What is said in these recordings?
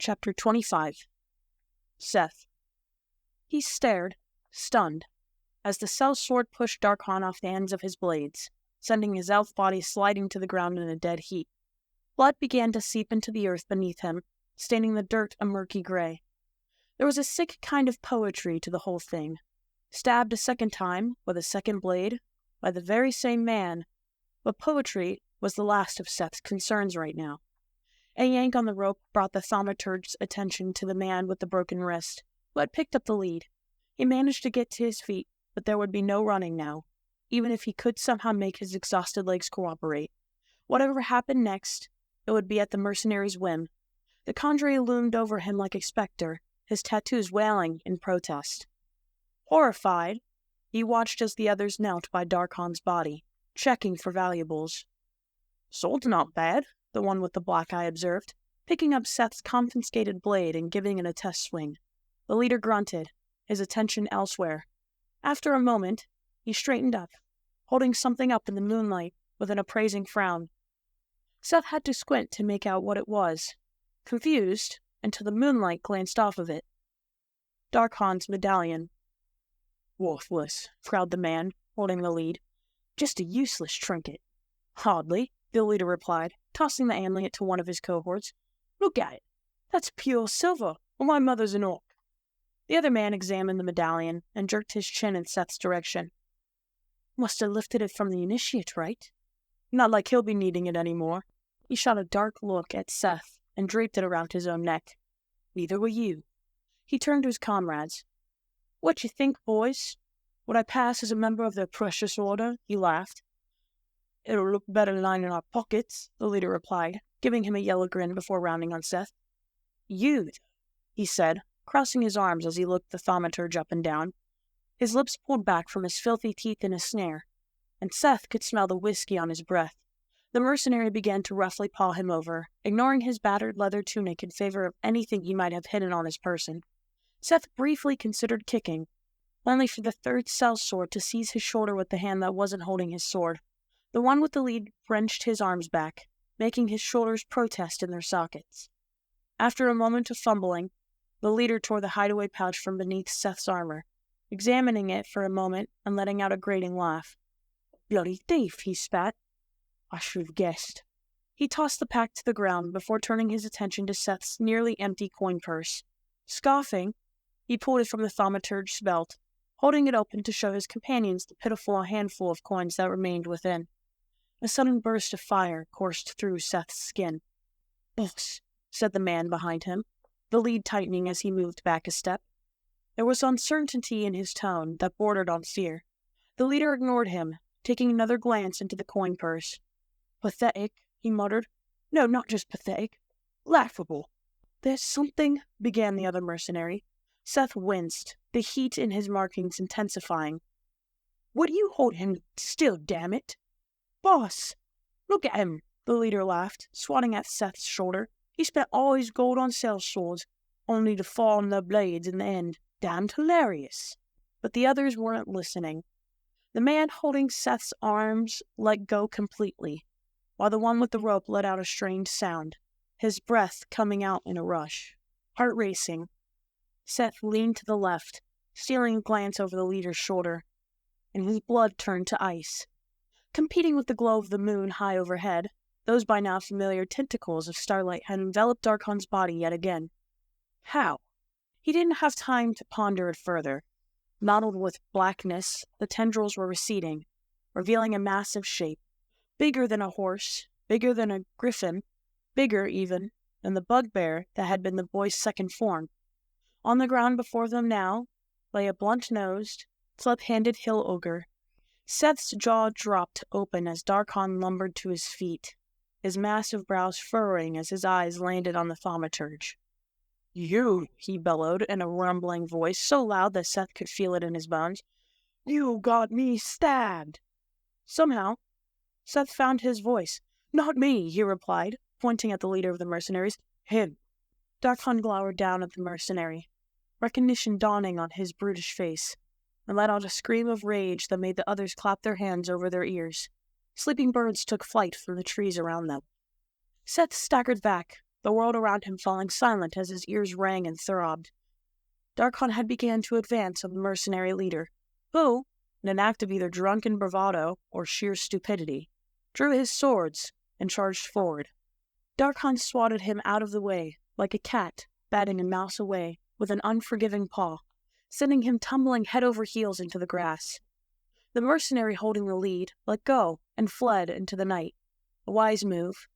Chapter 25. Seth. He stared, stunned, as the cell sword pushed Darcon off the ends of his blades, sending his elf body sliding to the ground in a dead heap. Blood began to seep into the earth beneath him, staining the dirt a murky gray. There was a sick kind of poetry to the whole thing. Stabbed a second time, with a second blade, by the very same man, but poetry was the last of Seth's concerns right now. A yank on the rope brought the thaumaturge's attention to the man with the broken wrist, who had picked up the lead. He managed to get to his feet, but there would be no running now, even if he could somehow make his exhausted legs cooperate. Whatever happened next, it would be at the mercenary's whim. The conjurer loomed over him like a specter, his tattoos wailing in protest. Horrified, he watched as the others knelt by Darcon's body, checking for valuables. "Sword's not bad," the one with the black eye observed, picking up Seth's confiscated blade and giving it a test swing. The leader grunted, his attention elsewhere. After a moment, he straightened up, holding something up in the moonlight with an appraising frown. Seth had to squint to make out what it was, confused until the moonlight glanced off of it. Darcon's medallion. "Worthless," growled the man, holding the lead. "Just a useless trinket." "Hardly," the leader replied, tossing the amulet to one of his cohorts. "Look at it. That's pure silver, or my mother's an orc." The other man examined the medallion and jerked his chin in Seth's direction. "Must have lifted it from the initiate, right? Not like he'll be needing it anymore." He shot a dark look at Seth and draped it around his own neck. "Neither were you." He turned to his comrades. "What you think, boys? Would I pass as a member of the precious order?" He laughed. "It'll look better lining our pockets," the leader replied, giving him a yellow grin before rounding on Seth. "You," he said, crossing his arms as he looked the thaumaturge up and down. His lips pulled back from his filthy teeth in a snare, and Seth could smell the whiskey on his breath. The mercenary began to roughly paw him over, ignoring his battered leather tunic in favor of anything he might have hidden on his person. Seth briefly considered kicking, only for the third cell sword to seize his shoulder with the hand that wasn't holding his sword. The one with the lead wrenched his arms back, making his shoulders protest in their sockets. After a moment of fumbling, the leader tore the hideaway pouch from beneath Seth's armor, examining it for a moment and letting out a grating laugh. "Bloody thief," he spat. "I should have guessed." He tossed the pack to the ground before turning his attention to Seth's nearly empty coin purse. Scoffing, he pulled it from the thaumaturge's belt, holding it open to show his companions the pitiful handful of coins that remained within. A sudden burst of fire coursed through Seth's skin. "Boss," said the man behind him, the lead tightening as he moved back a step. There was uncertainty in his tone that bordered on fear. The leader ignored him, taking another glance into the coin purse. "Pathetic," he muttered. "No, not just pathetic. Laughable." "There's something," began the other mercenary. Seth winced, the heat in his markings intensifying. "Would you hold him still, damn it?" "Boss, look at him," the leader laughed, swatting at Seth's shoulder. "He spent all his gold on cell swords, only to fall on their blades in the end. Damned hilarious." But the others weren't listening. The man holding Seth's arms let go completely, while the one with the rope let out a strange sound, his breath coming out in a rush. Heart racing. Seth leaned to the left, stealing a glance over the leader's shoulder, and his blood turned to ice. Competing with the glow of the moon high overhead, those by now familiar tentacles of starlight had enveloped Darcon's body yet again. How? He didn't have time to ponder it further. Mottled with blackness, the tendrils were receding, revealing a massive shape, bigger than a horse, bigger than a griffin, bigger, even, than the bugbear that had been the boy's second form. On the ground before them now lay a blunt-nosed, club-handed hill ogre. Seth's jaw dropped open as Darcon lumbered to his feet, his massive brows furrowing as his eyes landed on the thaumaturge. "You," he bellowed in a rumbling voice so loud that Seth could feel it in his bones. "You got me stabbed." Somehow, Seth found his voice. "Not me," he replied, pointing at the leader of the mercenaries. "Him." Darcon glowered down at the mercenary, recognition dawning on his brutish face, and let out a scream of rage that made the others clap their hands over their ears. Sleeping birds took flight from the trees around them. Seth staggered back, the world around him falling silent as his ears rang and throbbed. Darcon had begun to advance on the mercenary leader, who, in an act of either drunken bravado or sheer stupidity, drew his swords and charged forward. Darcon swatted him out of the way, like a cat batting a mouse away with an unforgiving paw, sending him tumbling head over heels into the grass. The mercenary holding the lead let go and fled into the night. A wise move,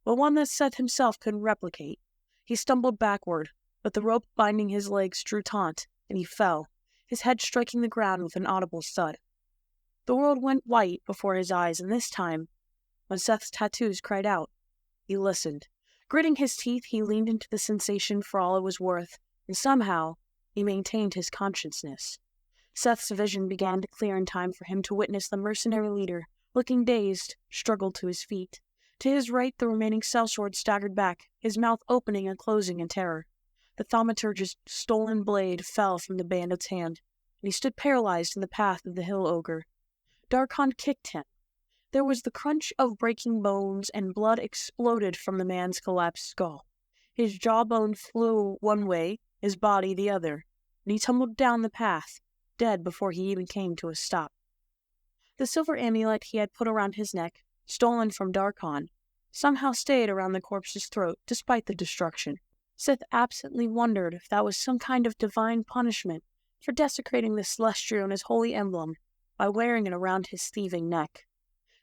but one that Seth himself couldn't replicate. He stumbled backward, but the rope binding his legs drew taut, and he fell, his head striking the ground with an audible thud. The world went white before his eyes, and this time, when Seth's tattoos cried out, he listened. Gritting his teeth, he leaned into the sensation for all it was worth, and somehow he maintained his consciousness. Seth's vision began to clear in time for him to witness the mercenary leader, looking dazed, struggle to his feet. To his right, the remaining sellsword staggered back, his mouth opening and closing in terror. The thaumaturge's stolen blade fell from the bandit's hand, and he stood paralyzed in the path of the hill ogre. Darcon kicked him. There was the crunch of breaking bones, and blood exploded from the man's collapsed skull. His jawbone flew one way, his body the other, and he tumbled down the path, dead before he even came to a stop. The silver amulet he had put around his neck, stolen from Darcon, somehow stayed around the corpse's throat despite the destruction. Sith absently wondered if that was some kind of divine punishment for desecrating the Celestriona's holy emblem by wearing it around his thieving neck.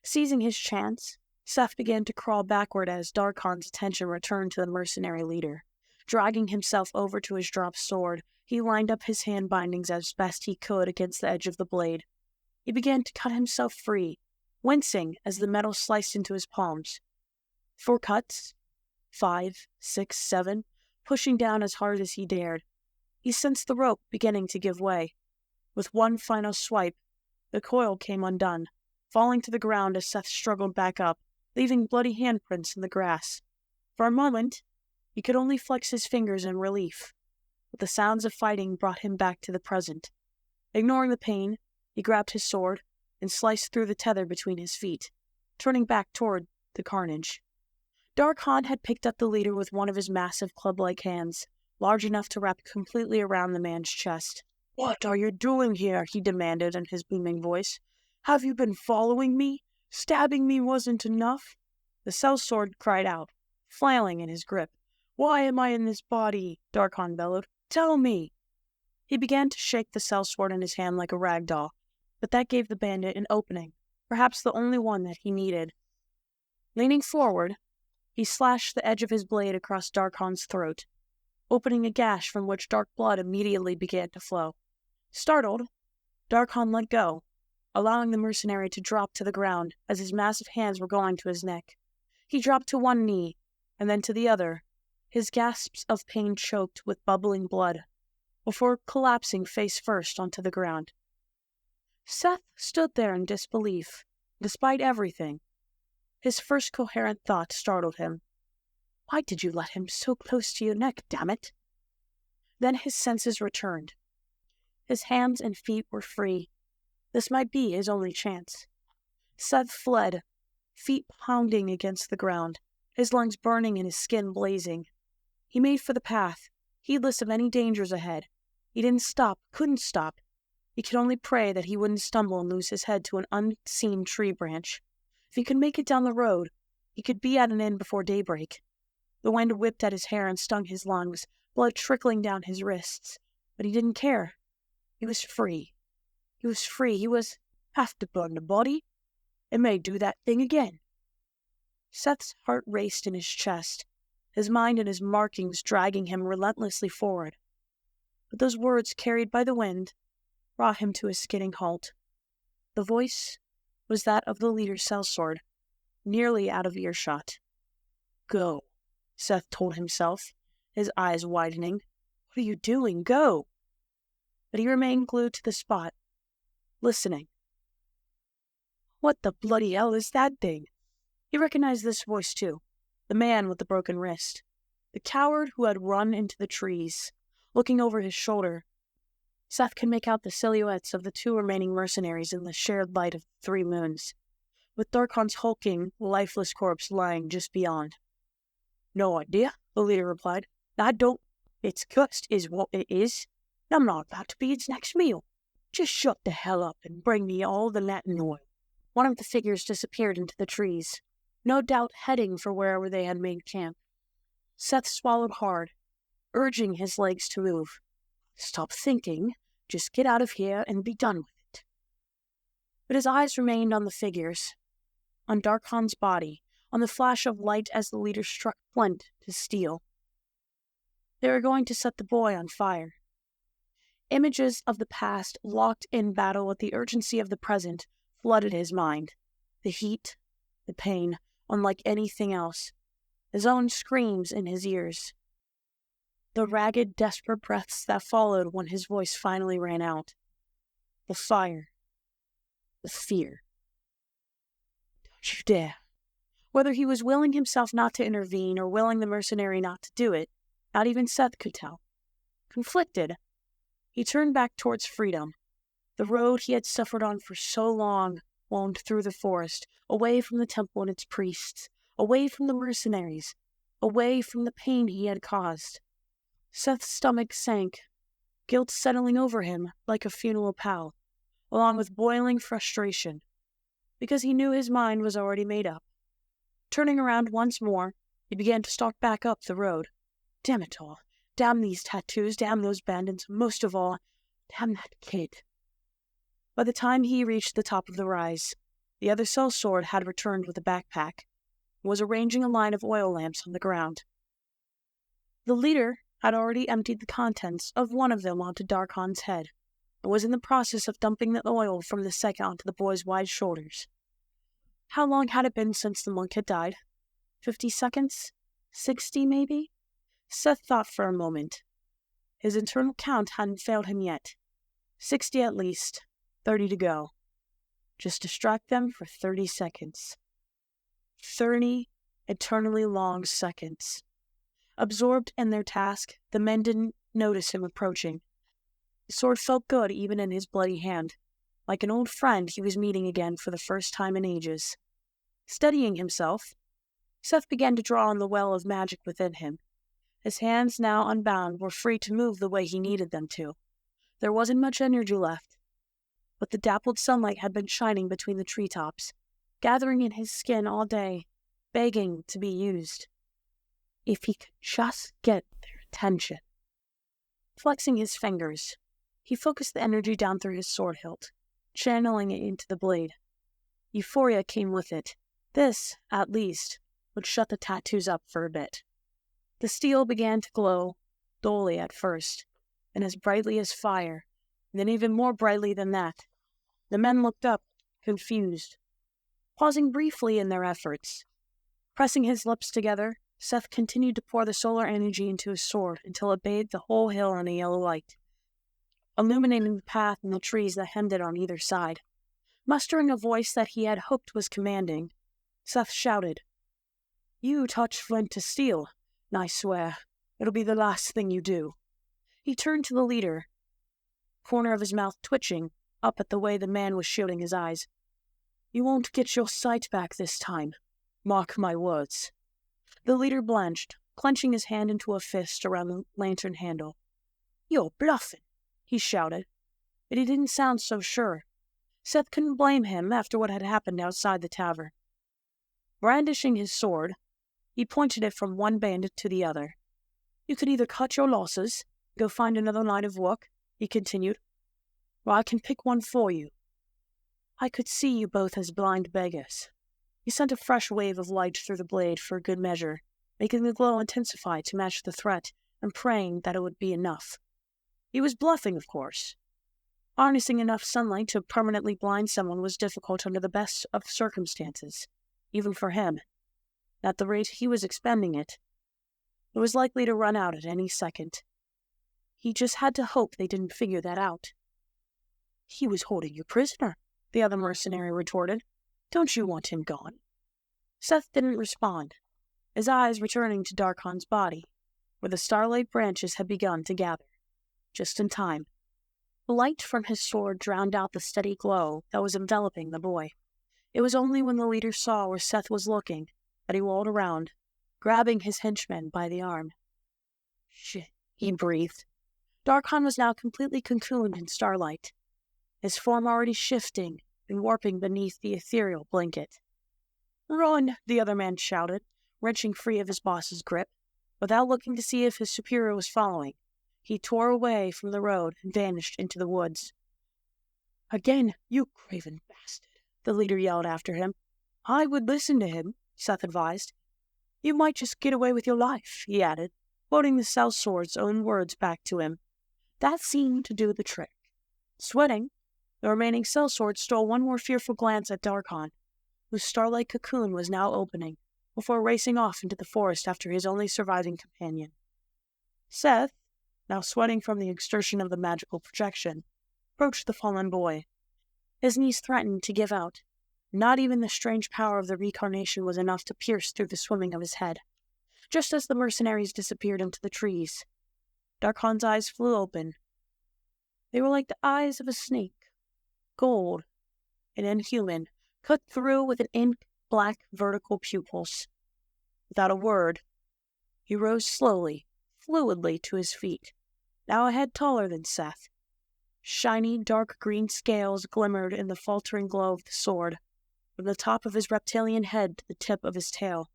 Seizing his chance, Seth began to crawl backward as Darcon's attention returned to the mercenary leader. Dragging himself over to his dropped sword, he lined up his hand bindings as best he could against the edge of the blade. He began to cut himself free, wincing as the metal sliced into his palms. 4 cuts, 5, 6, 7, pushing down as hard as he dared. He sensed the rope beginning to give way. With one final swipe, the coil came undone, falling to the ground as Seth struggled back up, leaving bloody handprints in the grass. For a moment, he could only flex his fingers in relief, but the sounds of fighting brought him back to the present. Ignoring the pain, he grabbed his sword and sliced through the tether between his feet, turning back toward the carnage. Darcon had picked up the leader with one of his massive club-like hands, large enough to wrap completely around the man's chest. "What are you doing here?" he demanded in his booming voice. "Have you been following me? Stabbing me wasn't enough?" The sellsword cried out, flailing in his grip. "Why am I in this body?" Darcon bellowed. "Tell me!" He began to shake the sellsword in his hand like a rag doll, but that gave the bandit an opening, perhaps the only one that he needed. Leaning forward, he slashed the edge of his blade across Darcon's throat, opening a gash from which dark blood immediately began to flow. Startled, Darcon let go, allowing the mercenary to drop to the ground as his massive hands were going to his neck. He dropped to one knee, and then to the other, his gasps of pain choked with bubbling blood, before collapsing face first onto the ground. Seth stood there in disbelief, despite everything. His first coherent thought startled him. Why did you let him so close to your neck, damn it? Then his senses returned. His hands and feet were free. This might be his only chance. Seth fled, feet pounding against the ground, his lungs burning and his skin blazing. He made for the path, heedless of any dangers ahead. He didn't stop, couldn't stop. He could only pray that he wouldn't stumble and lose his head to an unseen tree branch. If he could make it down the road, he could be at an inn before daybreak. The wind whipped at his hair and stung his lungs, blood trickling down his wrists. But he didn't care. He was free. He was free. He was have to burn the body. It may do that thing again. Seth's heart raced in his chest, his mind and his markings dragging him relentlessly forward. But those words, carried by the wind, brought him to a skidding halt. The voice was that of the leader's sellsword, nearly out of earshot. "Go," Seth told himself, his eyes widening. "What are you doing? Go!" But he remained glued to the spot, listening. What the bloody hell is that thing? He recognized this voice too, the man with the broken wrist, the coward who had run into the trees. Looking over his shoulder, Seth could make out the silhouettes of the 2 remaining mercenaries in the shared light of 3 moons, with Darcon's hulking, lifeless corpse lying just beyond. No idea, the leader replied. I don't. It's cursed is what it is. I'm not about to be its next meal. Just shut the hell up and bring me all the Latin oil. One of the figures disappeared into the trees, no doubt heading for wherever they had made camp. Seth swallowed hard, urging his legs to move. Stop thinking. Just get out of here and be done with it. But his eyes remained on the figures, on Darcon's body, on the flash of light as the leader struck flint to steel. They were going to set the boy on fire. Images of the past, locked in battle with the urgency of the present, flooded his mind. The heat, the pain, unlike anything else. His own screams in his ears. The ragged, desperate breaths that followed when his voice finally ran out. The fire. The fear. Don't you dare. Whether he was willing himself not to intervene or willing the mercenary not to do it, not even Seth could tell. Conflicted, he turned back towards freedom, the road he had suffered on for so long, wound through the forest, away from the temple and its priests, away from the mercenaries, away from the pain he had caused. Seth's stomach sank, guilt settling over him like a funeral pall, along with boiling frustration, because he knew his mind was already made up. Turning around once more, he began to stalk back up the road. Damn it all. Damn these tattoos, damn those bandits, most of all, damn that kid. By the time he reached the top of the rise, the other sellsword had returned with a backpack and was arranging a line of oil lamps on the ground. The leader had already emptied the contents of one of them onto Darcon's head and was in the process of dumping the oil from the second onto the boy's wide shoulders. How long had it been since the monk had died? 50 seconds? 60, maybe? Seth thought for a moment. His internal count hadn't failed him yet. 60 at least, 30 to go. Just distract them for 30 seconds. 30 eternally long seconds. Absorbed in their task, the men didn't notice him approaching. The sword felt good even in his bloody hand. Like an old friend he was meeting again for the first time in ages. Steadying himself, Seth began to draw on the well of magic within him. His hands, now unbound, were free to move the way he needed them to. There wasn't much energy left, but the dappled sunlight had been shining between the treetops, gathering in his skin all day, begging to be used. If he could just get their attention. Flexing his fingers, he focused the energy down through his sword hilt, channeling it into the blade. Euphoria came with it. This, at least, would shut the tattoos up for a bit. The steel began to glow, dully at first, and as brightly as fire, and then even more brightly than that. The men looked up, confused, pausing briefly in their efforts. Pressing his lips together, Seth continued to pour the solar energy into his sword until it bathed the whole hill in a yellow light, illuminating the path and the trees that hemmed it on either side. Mustering a voice that he had hoped was commanding, Seth shouted, "You touch flint to steel, and I swear it'll be the last thing you do." He turned to the leader, corner of his mouth twitching, up at the way the man was shielding his eyes. "You won't get your sight back this time. Mark my words." The leader blanched, clenching his hand into a fist around the lantern handle. "You're bluffing," he shouted, but he didn't sound so sure. Seth couldn't blame him after what had happened outside the tavern. Brandishing his sword, he pointed it from one bandit to the other. "You could either cut your losses, go find another line of work," he continued, "or I can pick one for you. I could see you both as blind beggars." He sent a fresh wave of light through the blade for good measure, making the glow intensify to match the threat and praying that it would be enough. He was bluffing, of course. Harnessing enough sunlight to permanently blind someone was difficult under the best of circumstances, even for him. At the rate he was expending it, it was likely to run out at any second. He just had to hope they didn't figure that out. "He was holding you prisoner," the other mercenary retorted. "Don't you want him gone?" Seth didn't respond, his eyes returning to Darcon's body, where the starlight branches had begun to gather. Just in time. The light from his sword drowned out the steady glow that was enveloping the boy. It was only when the leader saw where Seth was looking that he walled around, grabbing his henchman by the arm. "Shit," he breathed. Darcon was now completely cocooned in starlight, his form already shifting and warping beneath the ethereal blanket. "Run!" the other man shouted, wrenching free of his boss's grip. Without looking to see if his superior was following, he tore away from the road and vanished into the woods. "Again, you craven bastard," the leader yelled after him. "I would listen to him," Seth advised. "You might just get away with your life," he added, quoting the sellsword's own words back to him. That seemed to do the trick. Sweating, the remaining sellsword stole one more fearful glance at Darcon, whose starlight cocoon was now opening, before racing off into the forest after his only surviving companion. Seth, now sweating from the exertion of the magical projection, approached the fallen boy. His knees threatened to give out. Not even the strange power of the reincarnation was enough to pierce through the swimming of his head. Just as the mercenaries disappeared into the trees, Darcon's eyes flew open. They were like the eyes of a snake, gold and inhuman, cut through with an ink-black vertical pupils. Without a word, he rose slowly, fluidly to his feet, now a head taller than Seth. Shiny, dark green scales glimmered in the faltering glow of the sword, from the top of his reptilian head to the tip of his tail,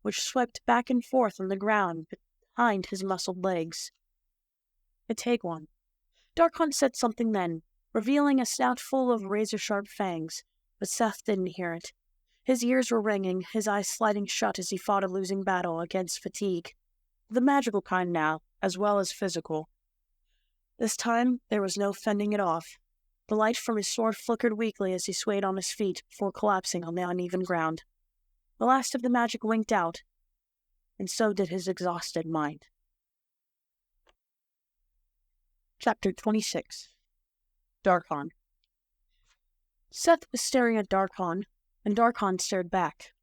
which swept back and forth on the ground behind his muscled legs. "Take one." Darcon said something then, revealing a snout full of razor-sharp fangs, but Seth didn't hear it. His ears were ringing, his eyes sliding shut as he fought a losing battle against fatigue. The magical kind now, as well as physical. This time, there was no fending it off. The light from his sword flickered weakly as he swayed on his feet before collapsing on the uneven ground. The last of the magic winked out, and so did his exhausted mind. Chapter 26. Darcon. Seth was staring at Darcon, and Darcon stared back.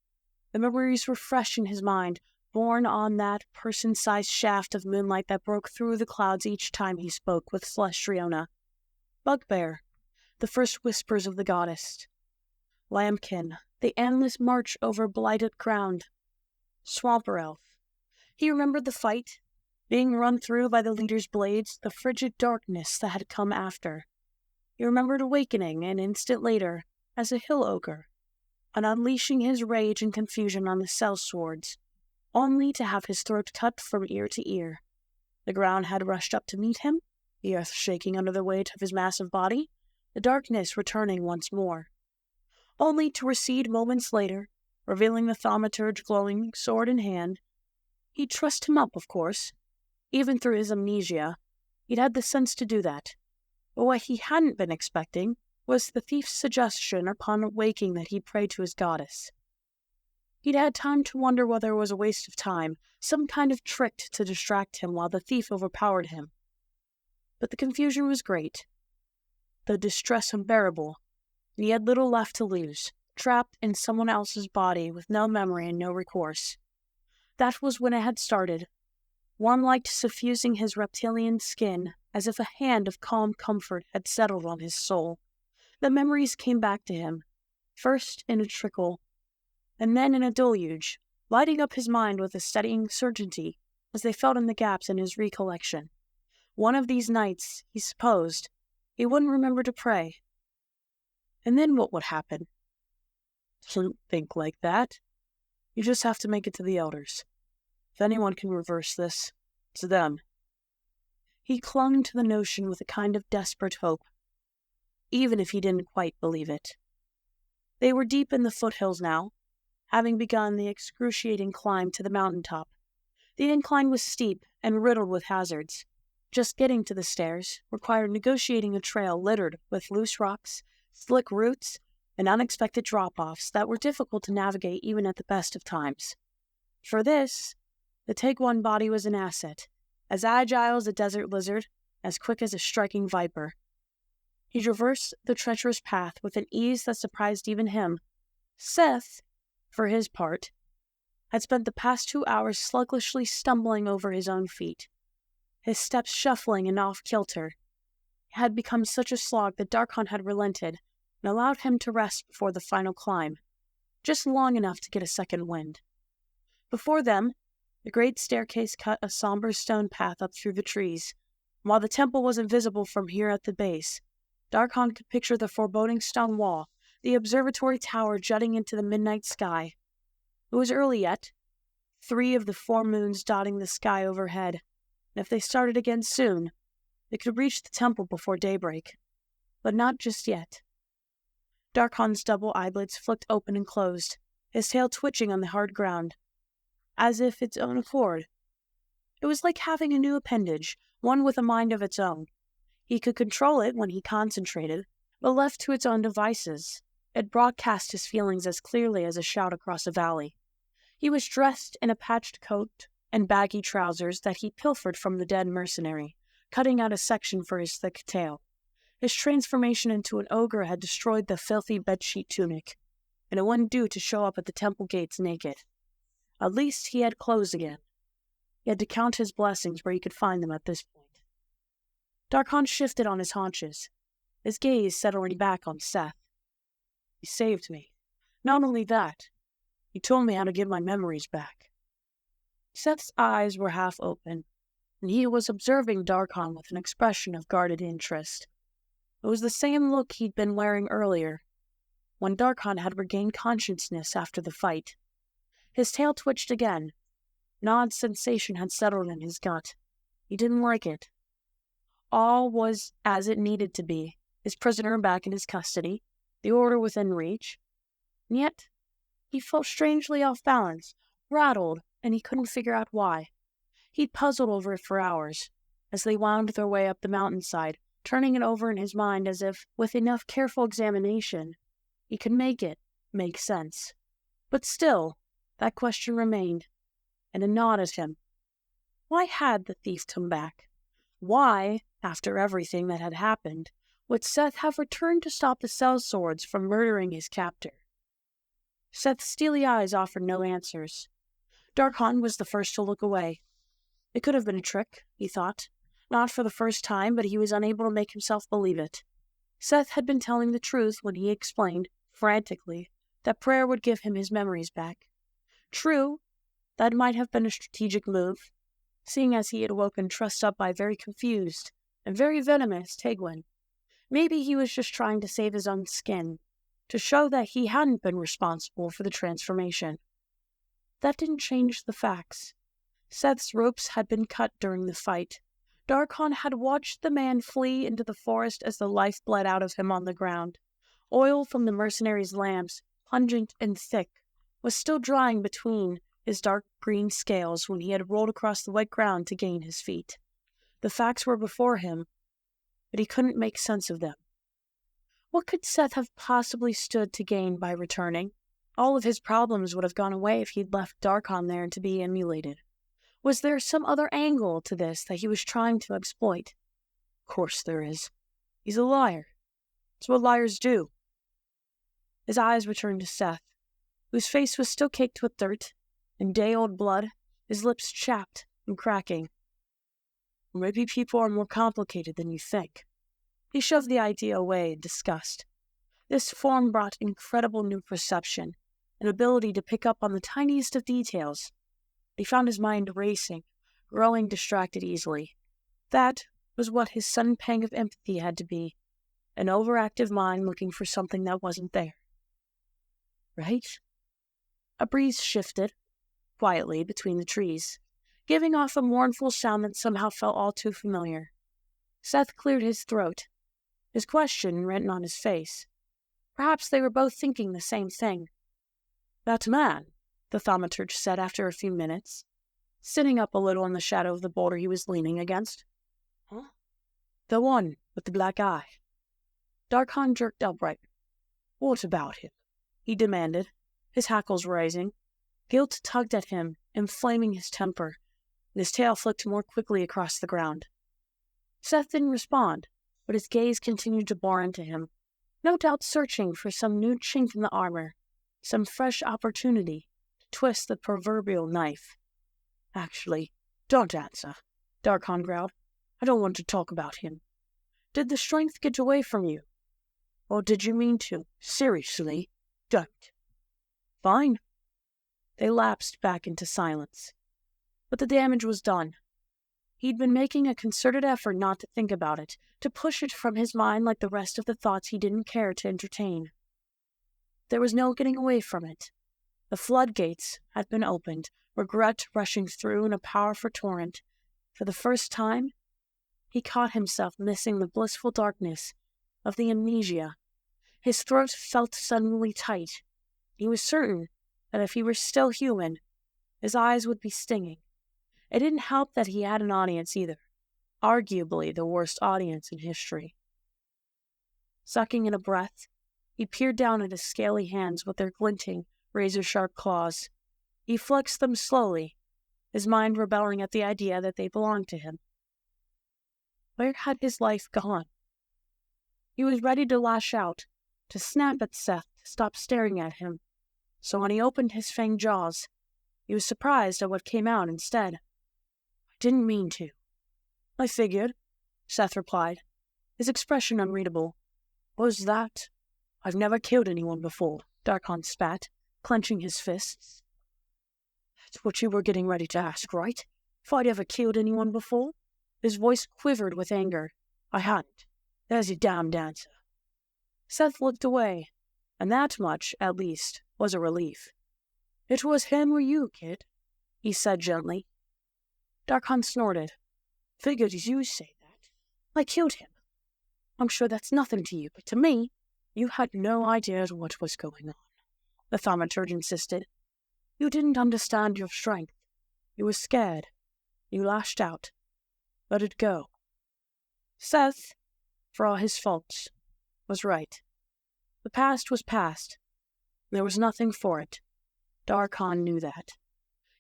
The memories were fresh in his mind, born on that person-sized shaft of moonlight that broke through the clouds each time he spoke with Celestriona. Bugbear, the first whispers of the goddess. Lambkin, the endless march over blighted ground. Swamper Elf. He remembered the fight, being run through by the leader's blades, the frigid darkness that had come after. He remembered awakening an instant later as a hill ogre, and unleashing his rage and confusion on the sellswords, only to have his throat cut from ear to ear. The ground had rushed up to meet him, the earth shaking under the weight of his massive body, the darkness returning once more, only to recede moments later, revealing the thaumaturge glowing sword in hand. He'd trussed him up, of course. Even through his amnesia, he'd had the sense to do that. But what he hadn't been expecting was the thief's suggestion upon waking that he prayed to his goddess. He'd had time to wonder whether it was a waste of time, some kind of trick to distract him while the thief overpowered him. But the confusion was great, the distress unbearable, and he had little left to lose, trapped in someone else's body with no memory and no recourse. That was when it had started, warm light suffusing his reptilian skin, as if a hand of calm comfort had settled on his soul. The memories came back to him, first in a trickle, and then in a deluge, lighting up his mind with a steadying certainty as they filled in the gaps in his recollection. One of these nights, he supposed, he wouldn't remember to pray. And then what would happen? Don't think like that. You just have to make it to the elders. If anyone can reverse this, it's them. He clung to the notion with a kind of desperate hope, even if he didn't quite believe it. They were deep in the foothills now, having begun the excruciating climb to the mountaintop. The incline was steep and riddled with hazards. Just getting to the stairs required negotiating a trail littered with loose rocks, slick roots, and unexpected drop-offs that were difficult to navigate even at the best of times. For this, the Take-One body was an asset, as agile as a desert lizard, as quick as a striking viper. He traversed the treacherous path with an ease that surprised even him. Seth, for his part, had spent the past 2 hours sluggishly stumbling over his own feet. His steps shuffling and off-kilter. It had become such a slog that Darcon had relented and allowed him to rest before the final climb, just long enough to get a second wind. Before them, The great staircase cut a somber stone path up through the trees, and while the temple wasn't visible from here at the base, Darcon could picture the foreboding stone wall, the observatory tower jutting into the midnight sky. It was early yet, 3 of the 4 moons dotting the sky overhead, and if they started again soon, they could reach the temple before daybreak. But not just yet. Darcon's double eyelids flicked open and closed, his tail twitching on the hard ground, as if its own accord. It was like having a new appendage, one with a mind of its own. He could control it when he concentrated, but left to its own devices, it broadcast his feelings as clearly as a shout across a valley. He was dressed in a patched coat and baggy trousers that he pilfered from the dead mercenary, cutting out a section for his thick tail. His transformation into an ogre had destroyed the filthy bedsheet tunic, and it wouldn't do to show up at the temple gates naked. At least he had clothes again. He had to count his blessings where he could find them at this point. Darcon shifted on his haunches, his gaze settling back on Seth. He saved me. Not only that, he told me how to get my memories back. Seth's eyes were half open, and he was observing Darcon with an expression of guarded interest. It was the same look he'd been wearing earlier, when Darcon had regained consciousness after the fight. His tail twitched again. An odd sensation had settled in his gut. He didn't like it. All was as it needed to be, his prisoner back in his custody, the order within reach. And yet, he felt strangely off balance, rattled, and he couldn't figure out why. He'd puzzled over it for hours, as they wound their way up the mountainside, turning it over in his mind as if, with enough careful examination, he could make it make sense. But still, that question remained, and it gnawed at him. Why had the thief come back? Why, after everything that had happened, would Seth have returned to stop the sellswords from murdering his captor? Seth's steely eyes offered no answers. Darcon was the first to look away. It could have been a trick, he thought. Not for the first time, but he was unable to make himself believe it. Seth had been telling the truth when he explained, frantically, that prayer would give him his memories back. True, that might have been a strategic move, seeing as he had woken trussed up by a very confused and very venomous Tegwin. Maybe he was just trying to save his own skin, to show that he hadn't been responsible for the transformation. That didn't change the facts. Seth's ropes had been cut during the fight. Darcon had watched the man flee into the forest as the life bled out of him on the ground. Oil from the mercenary's lamps, pungent and thick, was still drying between his dark green scales when he had rolled across the wet ground to gain his feet. The facts were before him, but he couldn't make sense of them. What could Seth have possibly stood to gain by returning? All of his problems would have gone away if he'd left Darcon there to be emulated. Was there some other angle to this that he was trying to exploit? Of course there is. He's a liar. It's what liars do. His eyes returned to Seth, whose face was still caked with dirt and day-old blood, his lips chapped and cracking. Maybe people are more complicated than you think. He shoved the idea away in disgust. This form brought incredible new perception, an ability to pick up on the tiniest of details. He found his mind racing, growing distracted easily. That was what his sudden pang of empathy had to be, an overactive mind looking for something that wasn't there. Right? A breeze shifted, quietly, between the trees, giving off a mournful sound that somehow felt all too familiar. Seth cleared his throat, his question written on his face. Perhaps they were both thinking the same thing. That man, the thaumaturge said after a few minutes, sitting up a little in the shadow of the boulder he was leaning against. Huh? The one with the black eye. Darcon jerked upright. What about him? He demanded, his hackles rising. Guilt tugged at him, inflaming his temper, and his tail flicked more quickly across the ground. Seth didn't respond, but his gaze continued to bore into him, no doubt searching for some new chink in the armor, some fresh opportunity to twist the proverbial knife. Actually, don't answer, Darcon growled. I don't want to talk about him. Did the strength get away from you? Or did you mean to? Seriously, don't. Fine. They lapsed back into silence. But the damage was done. He'd been making a concerted effort not to think about it, to push it from his mind like the rest of the thoughts he didn't care to entertain. There was no getting away from it. The floodgates had been opened, regret rushing through in a powerful torrent. For the first time, he caught himself missing the blissful darkness of the amnesia. His throat felt suddenly tight. He was certain that if he were still human, his eyes would be stinging. It didn't help that he had an audience either, arguably the worst audience in history. Sucking in a breath, he peered down at his scaly hands with their glinting, razor-sharp claws. He flexed them slowly, his mind rebelling at the idea that they belonged to him. Where had his life gone? He was ready to lash out, to snap at Seth to stop staring at him. So when he opened his fanged jaws, he was surprised at what came out instead. I didn't mean to. I figured, Seth replied, his expression unreadable. What was that? I've never killed anyone before, Darcon spat, clenching his fists. That's what you were getting ready to ask, right? If I'd ever killed anyone before? His voice quivered with anger. I hadn't. There's your damned answer. Seth looked away, and that much, at least, was a relief. It was him or you, kid, he said gently. Darcon snorted. Figured you say that. I killed him. I'm sure that's nothing to you, but to me, you had no idea what was going on, the thaumaturge insisted. You didn't understand your strength. You were scared. You lashed out. Let it go. Seth, for all his faults, was right. The past was past. There was nothing for it. Darcon knew that.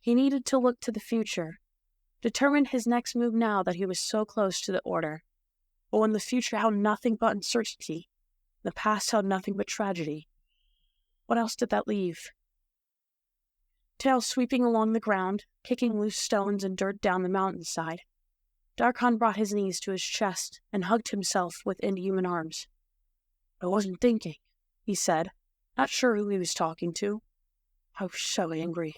He needed to look to the future, determine his next move now that he was so close to the Order. But when the future held nothing but uncertainty, the past held nothing but tragedy, what else did that leave? Tail sweeping along the ground, kicking loose stones and dirt down the mountainside, Darcon brought his knees to his chest and hugged himself with inhuman arms. I wasn't thinking, he said, not sure who he was talking to. I was so angry.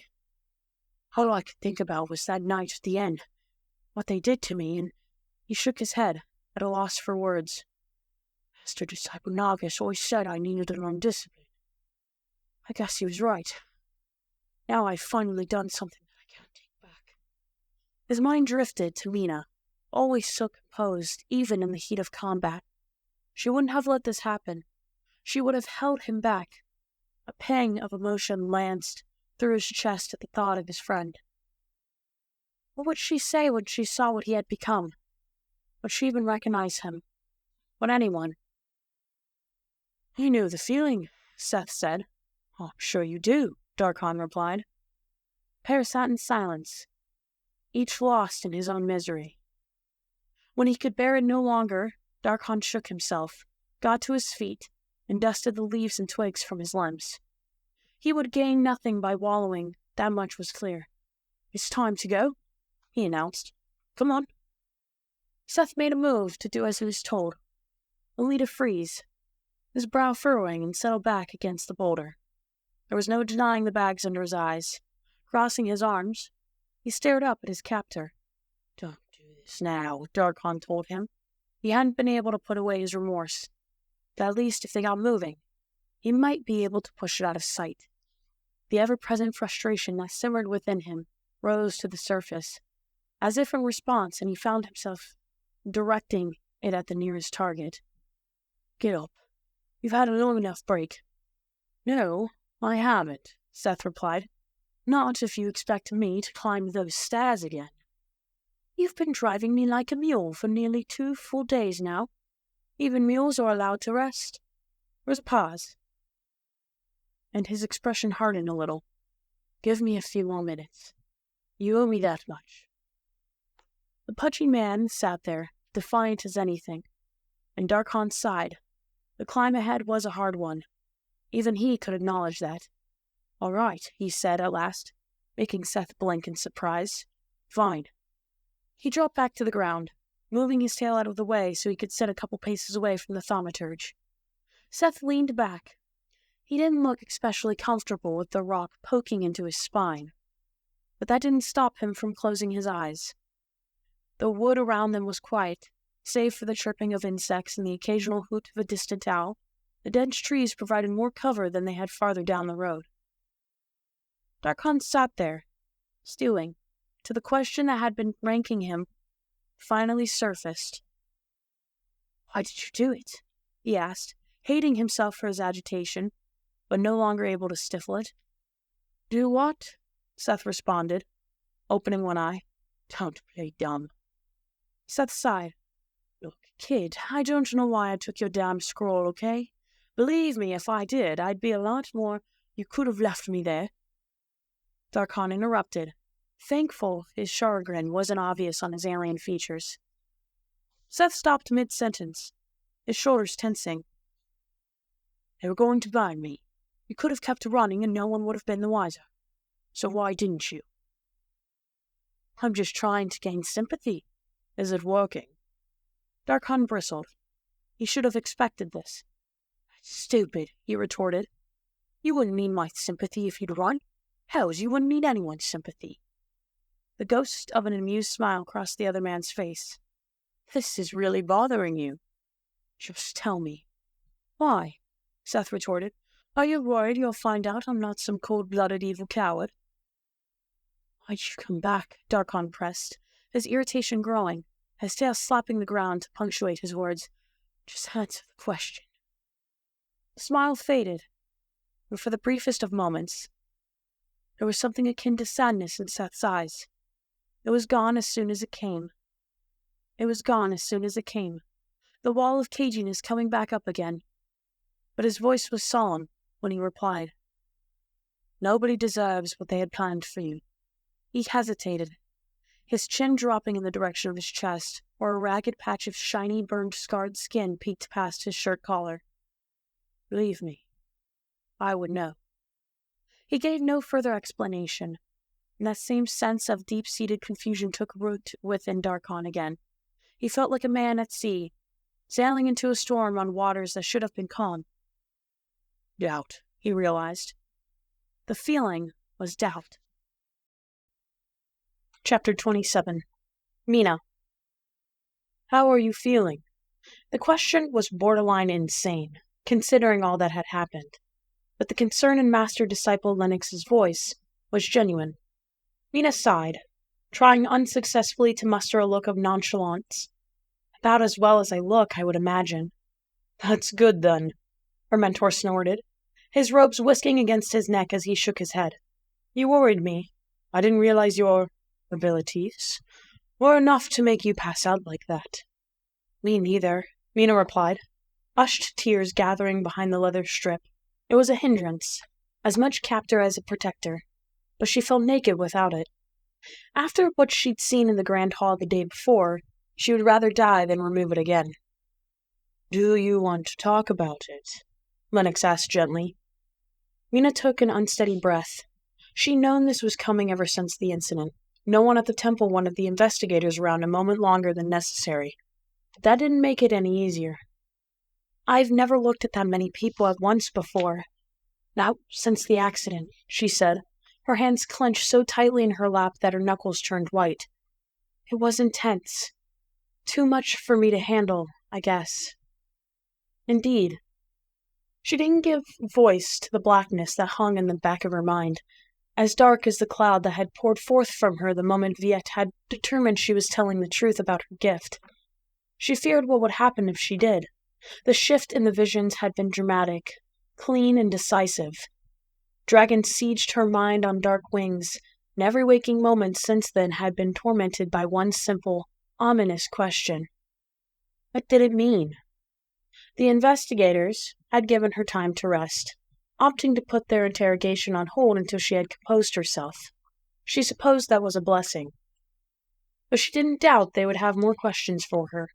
All I could think about was that night at the end, what they did to me, and he shook his head, at a loss for words. Master Disciple Nagus always said I needed to learn discipline. I guess he was right. Now I've finally done something that I can't take back. His mind drifted to Mina, always so composed, even in the heat of combat. She wouldn't have let this happen. She would have held him back. A pang of emotion lanced through his chest at the thought of his friend. What would she say when she saw what he had become? Would she even recognize him? Would anyone? You knew the feeling, Seth said. Oh, I'm sure you do, Darcon replied. Pair sat in silence, each lost in his own misery. When he could bear it no longer, Darcon shook himself, got to his feet, and dusted the leaves and twigs from his limbs. He would gain nothing by wallowing, that much was clear. It's time to go, he announced. Come on. Seth made a move to do as he was told, only to freeze, his brow furrowing and settle back against the boulder. There was no denying the bags under his eyes. Crossing his arms, he stared up at his captor. Don't do this now, Darcon told him. He hadn't been able to put away his remorse. But at least if they got moving, he might be able to push it out of sight. The ever-present frustration that simmered within him rose to the surface, as if in response, and he found himself directing it at the nearest target. Get up. You've had a long enough break. No, I haven't, Seth replied. Not if you expect me to climb those stairs again. You've been driving me like a mule for nearly 2 full days now. Even mules are allowed to rest. There was a pause, and his expression hardened a little. Give me a few more minutes. You owe me that much. The pudgy man sat there, defiant as anything, and Darcon sighed. The climb ahead was a hard one. Even he could acknowledge that. All right, he said at last, making Seth blink in surprise. Fine. He dropped back to the ground, moving his tail out of the way so he could sit a couple paces away from the thaumaturge. Seth leaned back. He didn't look especially comfortable with the rock poking into his spine. but that didn't stop him from closing his eyes. The wood around them was quiet, save for the chirping of insects and the occasional hoot of a distant owl. The dense trees provided more cover than they had farther down the road. Darcon sat there, stewing, till the question that had been ranking him finally surfaced. "Why did you do it?" he asked, hating himself for his agitation, but no longer able to stifle it. "Do what?" Seth responded, opening one eye. "Don't play dumb." Seth sighed. "Look, kid, I don't know why I took your damn scroll, okay? Believe me, if I did, I'd be a lot more. You could have left me there." Darcon interrupted, thankful his chagrin wasn't obvious on his alien features. Seth stopped mid-sentence, his shoulders tensing. "They were going to bind me. You could have kept running and no one would have been the wiser. So why didn't you?" "I'm just trying to gain sympathy. Is it working?" Darcon bristled. He should have expected this. "Stupid," he retorted. "You wouldn't need my sympathy if you'd run. Hells, you wouldn't need anyone's sympathy." The ghost of an amused smile crossed the other man's face. "This is really bothering you." "Just tell me." "Why?" Seth retorted. "Are you worried you'll find out I'm not some cold-blooded evil coward?" "Why'd you come back?" Darcon pressed, his irritation growing, his tail slapping the ground to punctuate his words. "Just answer the question." The smile faded, and for the briefest of moments, there was something akin to sadness in Seth's eyes. It was gone as soon as it came. The wall of caginess coming back up again. But his voice was solemn when he replied. "Nobody deserves what they had planned for you." He hesitated, his chin dropping in the direction of his chest, where a ragged patch of shiny, burned, scarred skin peeked past his shirt collar. "Believe me, I would know." He gave no further explanation, and that same sense of deep-seated confusion took root within Darcon again. He felt like a man at sea, sailing into a storm on waters that should have been calm. Doubt, he realized. The feeling was doubt. Chapter 27. Mina. "How are you feeling?" The question was borderline insane, considering all that had happened. But the concern in Master-Disciple Lennox's voice was genuine. Mina sighed, trying unsuccessfully to muster a look of nonchalance. "About as well as I look, I would imagine." "That's good, then," her mentor snorted, his robes whisking against his neck as he shook his head. "You worried me. I didn't realize your abilities were enough to make you pass out like that." "Me neither," Mina replied, hushed tears gathering behind the leather strip. It was a hindrance, as much captor as a protector, but she felt naked without it. After what she'd seen in the Grand Hall the day before, she would rather die than remove it again. "Do you want to talk about it?" Lennox asked gently. Mina took an unsteady breath. She'd known this was coming ever since the incident. No one at the temple wanted the investigators around a moment longer than necessary. But that didn't make it any easier. "I've never looked at that many people at once before. Not since the accident," she said, her hands clenched so tightly in her lap that her knuckles turned white. "It was intense. Too much for me to handle, I guess." Indeed. She didn't give voice to the blackness that hung in the back of her mind, as dark as the cloud that had poured forth from her the moment Viet had determined she was telling the truth about her gift. She feared what would happen if she did. The shift in the visions had been dramatic, clean and decisive. Dragon sieged her mind on dark wings, and every waking moment since then had been tormented by one simple, ominous question. What did it mean? The investigators had given her time to rest, opting to put their interrogation on hold until she had composed herself. She supposed that was a blessing. But she didn't doubt they would have more questions for her.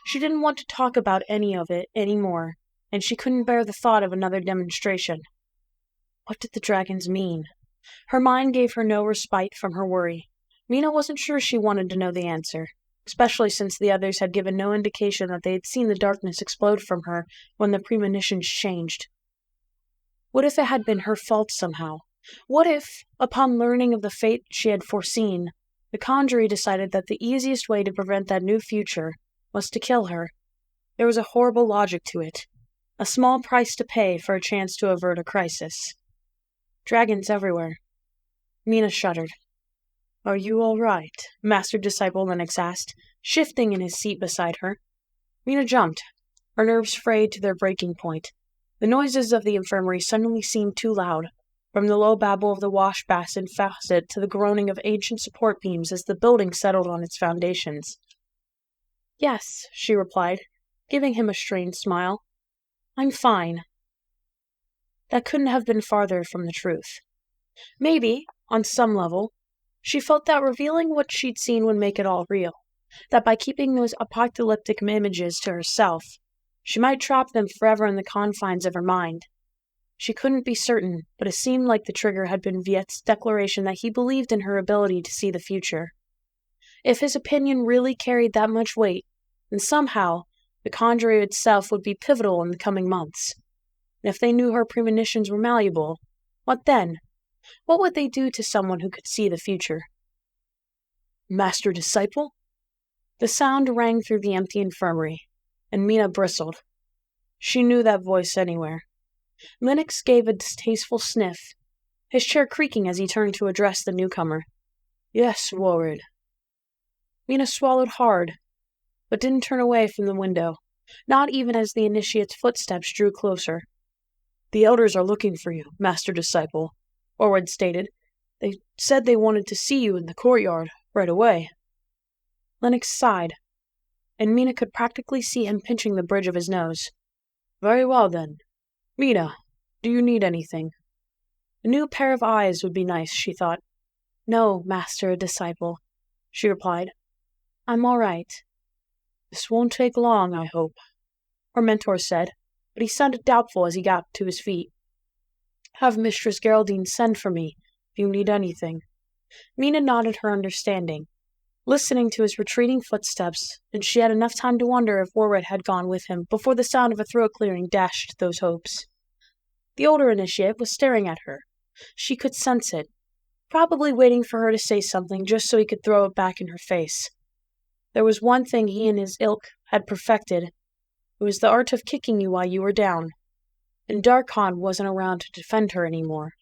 She didn't want to talk about any of it anymore, and she couldn't bear the thought of another demonstration. What did the dragons mean? Her mind gave her no respite from her worry. Mina wasn't sure she wanted to know the answer, especially since the others had given no indication that they had seen the darkness explode from her when the premonitions changed. What if it had been her fault somehow? What if, upon learning of the fate she had foreseen, the conjurer decided that the easiest way to prevent that new future was to kill her? There was a horrible logic to it. A small price to pay for a chance to avert a crisis. Dragons everywhere. Mina shuddered. "Are you all right?" Master Disciple Lennox asked, shifting in his seat beside her. Mina jumped, her nerves frayed to their breaking point. The noises of the infirmary suddenly seemed too loud, from the low babble of the wash basin faucet to the groaning of ancient support beams as the building settled on its foundations. "Yes," she replied, giving him a strained smile. "I'm fine." That couldn't have been farther from the truth. Maybe, on some level, she felt that revealing what she'd seen would make it all real, that by keeping those apocalyptic images to herself, she might trap them forever in the confines of her mind. She couldn't be certain, but it seemed like the trigger had been Viet's declaration that he believed in her ability to see the future. If his opinion really carried that much weight, then somehow the conjurer itself would be pivotal in the coming months. And if they knew her premonitions were malleable, what then? What would they do to someone who could see the future? "Master Disciple?" The sound rang through the empty infirmary, and Mina bristled. She knew that voice anywhere. Lennox gave a distasteful sniff, his chair creaking as he turned to address the newcomer. "Yes, Warred." Mina swallowed hard, but didn't turn away from the window, not even as the initiate's footsteps drew closer. "The elders are looking for you, Master Disciple," Warred stated. "They said they wanted to see you in the courtyard, right away." Lennox sighed, and Mina could practically see him pinching the bridge of his nose. "Very well, then. Mina, do you need anything?" A new pair of eyes would be nice, she thought. "No, Master Disciple," she replied. "I'm all right." "This won't take long, I hope," her mentor said, but he sounded doubtful as he got to his feet. "Have Mistress Geraldine send for me if you need anything." Mina nodded her understanding, listening to his retreating footsteps, and she had enough time to wonder if Warred had gone with him before the sound of a throat clearing dashed those hopes. The older initiate was staring at her. She could sense it, probably waiting for her to say something just so he could throw it back in her face. There was one thing he and his ilk had perfected. It was the art of kicking you while you were down, and Darcon wasn't around to defend her anymore.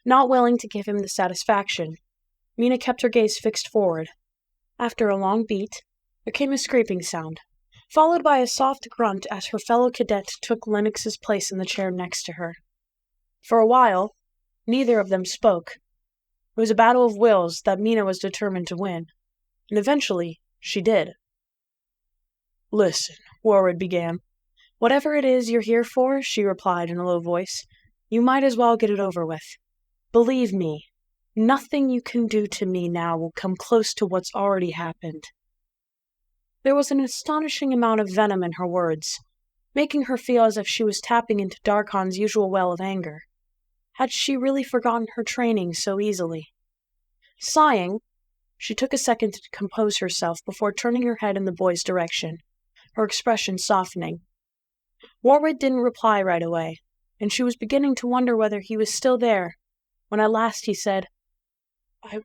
Not willing to give him the satisfaction, Mina kept her gaze fixed forward. After a long beat, there came a scraping sound, followed by a soft grunt as her fellow cadet took Lennox's place in the chair next to her. For a while, neither of them spoke. It was a battle of wills that Mina was determined to win, and eventually she did. "Listen," Warred began. "Whatever it is you're here for," she replied in a low voice, "you might as well get it over with. Believe me, nothing you can do to me now will come close to what's already happened." There was an astonishing amount of venom in her words, making her feel as if she was tapping into Darcon's usual well of anger. Had she really forgotten her training so easily? Sighing, she took a second to compose herself before turning her head in the boy's direction, her expression softening. Warred didn't reply right away, and she was beginning to wonder whether he was still there, when at last he said, "I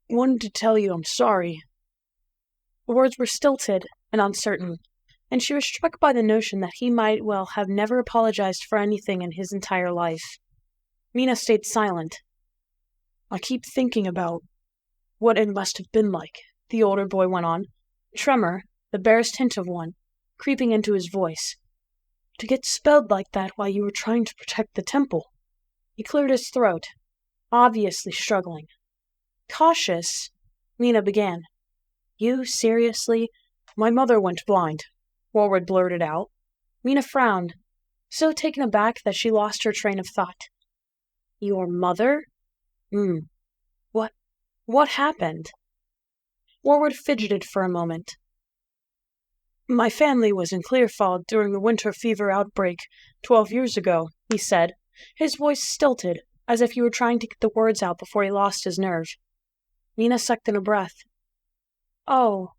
wanted to tell you I'm sorry." The words were stilted and uncertain, and she was struck by the notion that he might well have never apologized for anything in his entire life. Mina stayed silent. "I keep thinking about what it must have been like," the older boy went on, tremor, the barest hint of one, creeping into his voice. "To get spelled like that while you were trying to protect the temple." He cleared his throat, obviously struggling. "Cautious," Mina began. "You, seriously?" "My mother went blind," Warred blurted out. Mina frowned, so taken aback that she lost her train of thought. "Your mother?" What happened?" Warred fidgeted for a moment. "My family was in Clearfall during the winter fever outbreak 12 years ago," he said, his voice stilted, as if he were trying to get the words out before he lost his nerve. Mina sucked in a breath. Oh.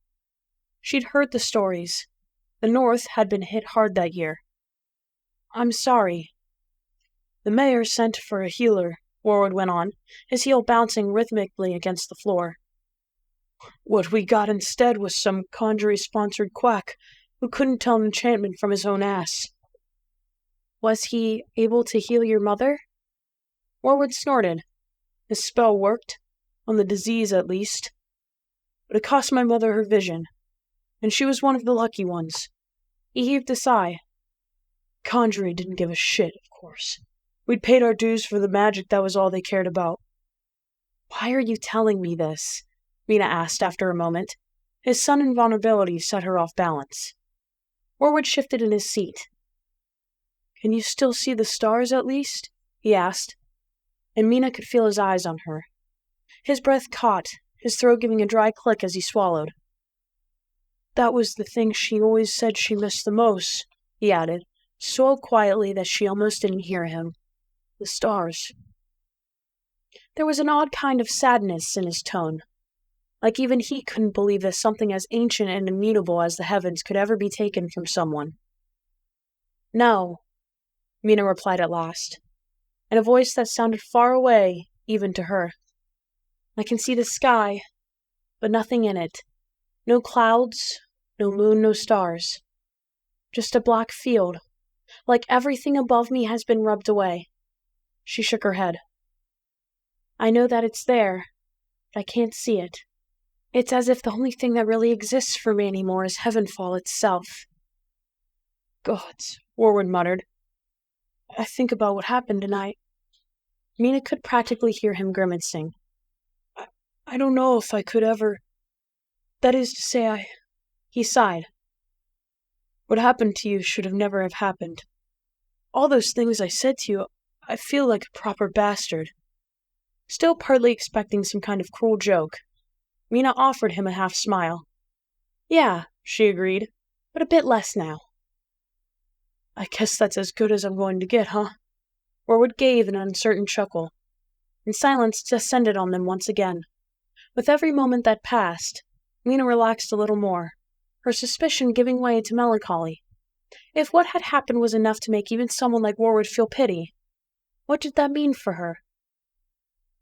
She'd heard the stories. The North had been hit hard that year. "I'm sorry." "The mayor sent for a healer," Warwood went on, his heel bouncing rhythmically against the floor. What we got instead was some conjury-sponsored quack who couldn't tell an enchantment from his own ass. Was he able to heal your mother? Warwood snorted. His spell worked, on the disease at least. But it cost my mother her vision, and she was one of the lucky ones. He heaved a sigh. Conjury didn't give a shit, of course. We'd paid our dues for the magic, that was all they cared about. Why are you telling me this? Mina asked after a moment. His sudden vulnerability set her off balance. Warwood shifted in his seat. Can you still see the stars, at least? He asked, and Mina could feel his eyes on her. His breath caught, his throat giving a dry click as he swallowed. That was the thing she always said she missed the most, he added, so quietly that she almost didn't hear him. The stars. There was an odd kind of sadness in his tone, like even he couldn't believe that something as ancient and immutable as the heavens could ever be taken from someone. No, Mina replied at last, in a voice that sounded far away, even to her. I can see the sky, but nothing in it. No clouds, no moon, no stars. Just a black field, like everything above me has been rubbed away. She shook her head. I know that it's there, but I can't see it. It's as if the only thing that really exists for me anymore is Heavenfall itself. Gods, Warwood muttered. I think about what happened tonight. Mina could practically hear him grimacing. I don't know if I could ever... That is to say, He sighed. What happened to you should have never have happened. All those things I said to you, I feel like a proper bastard. Still partly expecting some kind of cruel joke, Mina offered him a half-smile. Yeah, she agreed, but a bit less now. I guess that's as good as I'm going to get, huh? Warwood gave an uncertain chuckle, and silence descended on them once again. With every moment that passed, Mina relaxed a little more, her suspicion giving way to melancholy. If what had happened was enough to make even someone like Warwood feel pity, what did that mean for her?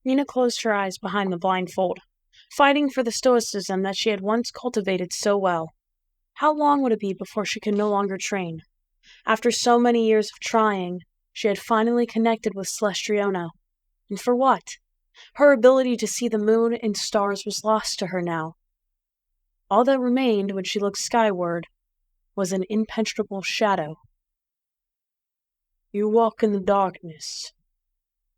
Mina closed her eyes behind the blindfold, fighting for the stoicism that she had once cultivated so well. How long would it be before she could no longer train? After so many years of trying, she had finally connected with Celestriona. And for what? Her ability to see the moon and stars was lost to her now. All that remained when she looked skyward was an impenetrable shadow. You walk in the darkness.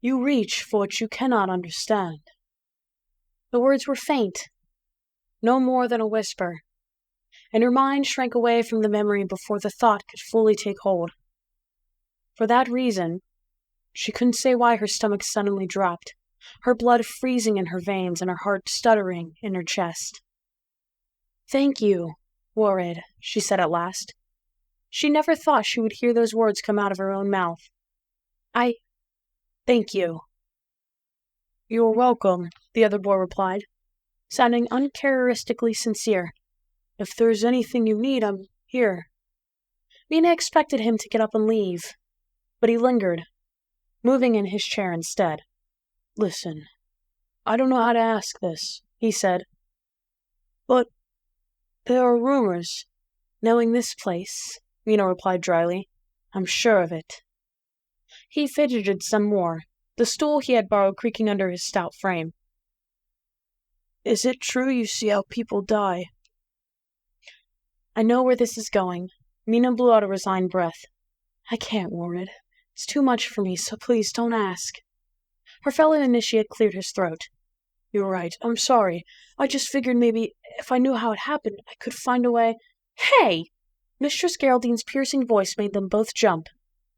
You reach for what you cannot understand. The words were faint, no more than a whisper, and her mind shrank away from the memory before the thought could fully take hold. For that reason, she couldn't say why her stomach suddenly dropped, her blood freezing in her veins and her heart stuttering in her chest. Thank you, Warwood, she said at last. She never thought she would hear those words come out of her own mouth. Thank you. You're welcome, the other boy replied, sounding uncharacteristically sincere. If there's anything you need, I'm here. Mina expected him to get up and leave, but he lingered, moving in his chair instead. Listen, I don't know how to ask this, he said, but there are rumors. Knowing this place, Mina replied dryly, I'm sure of it. He fidgeted some more, the stool he had borrowed creaking under his stout frame. Is it true you see how people die? I know where this is going. Mina blew out a resigned breath. I can't, Warwood. It's too much for me, so please don't ask. Her fellow initiate cleared his throat. You're right, I'm sorry. I just figured maybe if I knew how it happened, I could find a way. Hey! Mistress Geraldine's piercing voice made them both jump,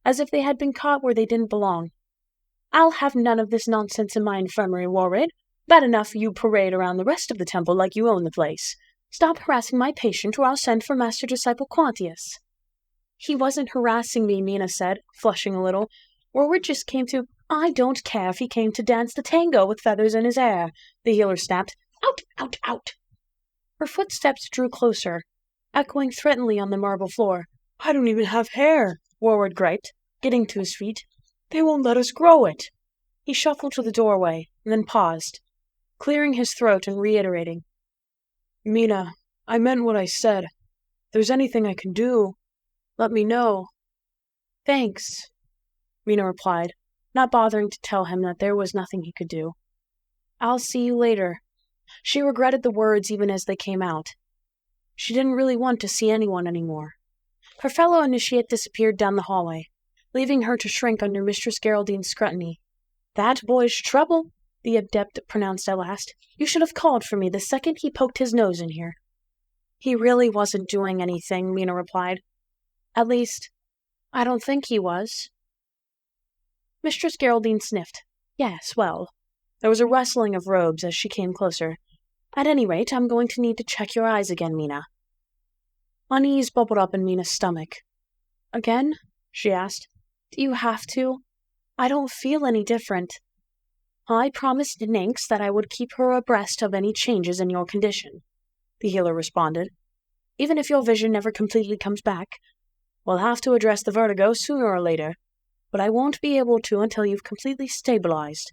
as if they had been caught where they didn't belong. I'll have none of this nonsense in my infirmary, Warwood. Bad enough you parade around the rest of the temple like you own the place. Stop harassing my patient, or I'll send for Master Disciple Quantius. He wasn't harassing me, Mina said, flushing a little. Warwood just came to... I don't care if he came to dance the tango with feathers in his hair, the healer snapped. Out, out, out. Her footsteps drew closer, echoing threateningly on the marble floor. I don't even have hair, Warwood griped, getting to his feet. They won't let us grow it. He shuffled to the doorway, and then paused, clearing his throat and reiterating, "Mina, I meant what I said. If there's anything I can do, let me know." "Thanks," Mina replied, not bothering to tell him that there was nothing he could do. "I'll see you later." She regretted the words even as they came out. She didn't really want to see anyone anymore. Her fellow initiate disappeared down the hallway, leaving her to shrink under Mistress Geraldine's scrutiny. "That boy's trouble," the adept pronounced at last. "You should have called for me the second he poked his nose in here." "He really wasn't doing anything," Mina replied. "At least, I don't think he was." Mistress Geraldine sniffed. "Yes, well." There was a rustling of robes as she came closer. "At any rate, I'm going to need to check your eyes again, Mina." Unease bubbled up in Mina's stomach. "Again?" she asked. "Do you have to? I don't feel any different." "I promised Nynx that I would keep her abreast of any changes in your condition," the healer responded. "Even if your vision never completely comes back, we'll have to address the vertigo sooner or later, but I won't be able to until you've completely stabilized."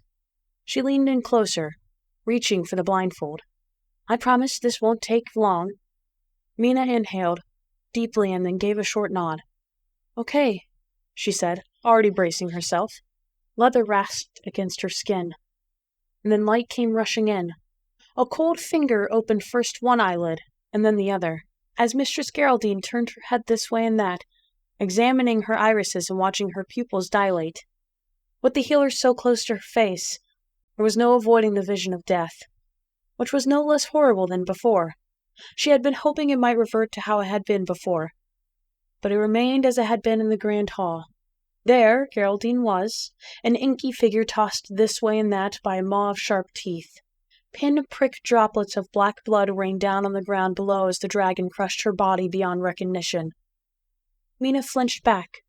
She leaned in closer, reaching for the blindfold. "I promise this won't take long." Mina inhaled deeply and then gave a short nod. "Okay," she said, already bracing herself. Leather rasped against her skin. And then light came rushing in. A cold finger opened first one eyelid, and then the other, as Mistress Geraldine turned her head this way and that, examining her irises and watching her pupils dilate. With the healer so close to her face, there was no avoiding the vision of death, which was no less horrible than before. She had been hoping it might revert to how it had been before, but it remained as it had been in the Grand Hall. There Geraldine was, an inky figure tossed this way and that by a maw of sharp teeth. Pin-prick droplets of black blood rained down on the ground below as the dragon crushed her body beyond recognition. Mina flinched back,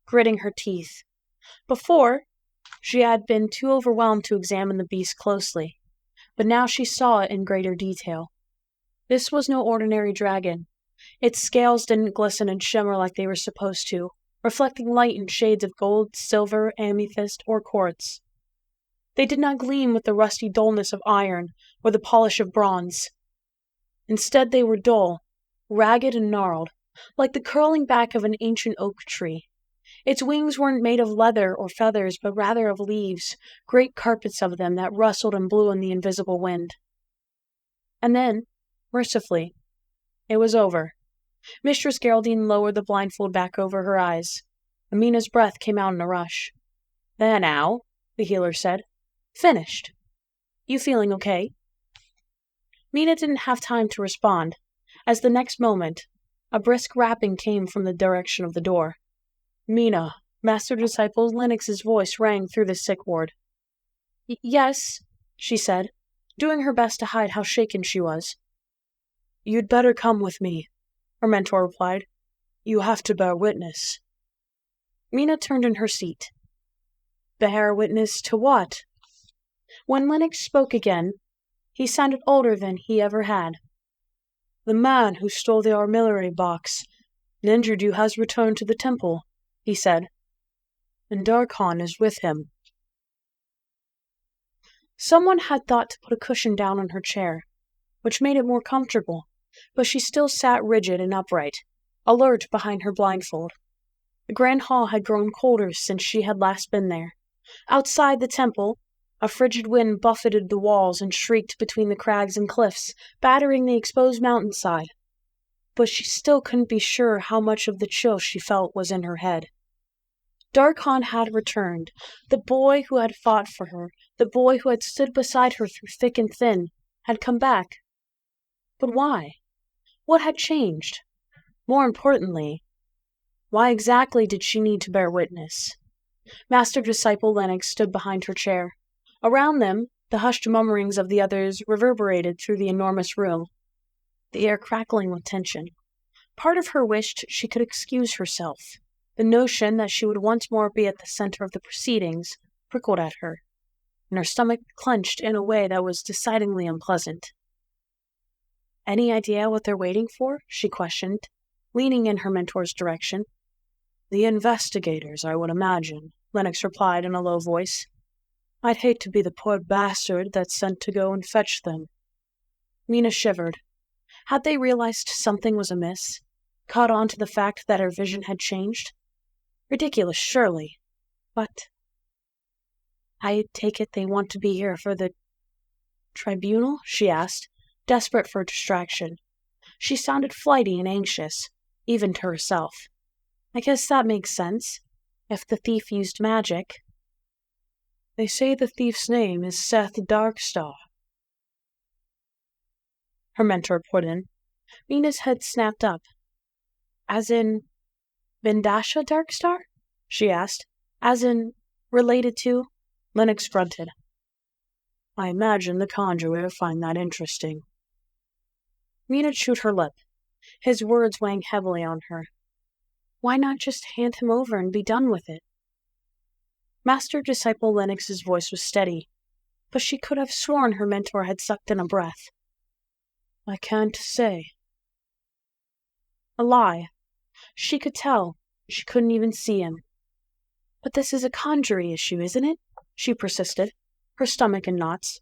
gritting her teeth. Before, she had been too overwhelmed to examine the beast closely, but now she saw it in greater detail. This was no ordinary dragon. Its scales didn't glisten and shimmer like they were supposed to, reflecting light in shades of gold, silver, amethyst, or quartz. They did not gleam with the rusty dullness of iron or the polish of bronze. Instead, they were dull, ragged and gnarled, like the curling back of an ancient oak tree. Its wings weren't made of leather or feathers, but rather of leaves, great carpets of them that rustled and blew in the invisible wind. And then, mercifully, it was over. Mistress Geraldine lowered the blindfold back over her eyes. Amina's breath came out in a rush. "There now," the healer said. "Finished. You feeling okay?" Mina didn't have time to respond, as the next moment, a brisk rapping came from the direction of the door. "Mina," Master Disciple Lennox's voice rang through the sick ward. "Yes," she said, doing her best to hide how shaken she was. "You'd better come with me," her mentor replied. "You have to bear witness." Mina turned in her seat. Bear witness to what? When Lennox spoke again, he sounded older than he ever had. "The man who stole the armillary box and injured you has returned to the temple," he said. "And Darcon is with him." Someone had thought to put a cushion down on her chair, which made it more comfortable, but she still sat rigid and upright, alert behind her blindfold. The Grand Hall had grown colder since she had last been there. Outside the temple, a frigid wind buffeted the walls and shrieked between the crags and cliffs, battering the exposed mountainside. But she still couldn't be sure how much of the chill she felt was in her head. Darcon had returned. The boy who had fought for her, the boy who had stood beside her through thick and thin, had come back. But why? What had changed? More importantly, why exactly did she need to bear witness? Master Disciple Lennox stood behind her chair. Around them, the hushed murmurings of the others reverberated through the enormous room, the air crackling with tension. Part of her wished she could excuse herself. The notion that she would once more be at the center of the proceedings prickled at her, and her stomach clenched in a way that was decidedly unpleasant. "Any idea what they're waiting for?" she questioned, leaning in her mentor's direction. "The investigators, I would imagine," Lennox replied in a low voice. I'd hate to be the poor bastard that's sent to go and fetch them. Mina shivered. Had they realized something was amiss? Caught on to the fact that her vision had changed? Ridiculous, surely. But I take it they want to be here for the tribunal? She asked, desperate for a distraction. She sounded flighty and anxious, even to herself. I guess that makes sense. If the thief used magic. They say the thief's name is Seth Darkstar. Her mentor put in. Mina's head snapped up. As in Vendasha Darkstar? She asked. As in related to? Lennox grunted. I imagine the conjurer will find that interesting. Mina chewed her lip, his words weighing heavily on her. Why not just hand him over and be done with it? Master-disciple Lennox's voice was steady, but she could have sworn her mentor had sucked in a breath. I can't say. A lie. She could tell. She couldn't even see him. But this is a conjury issue, isn't it? She persisted, her stomach in knots.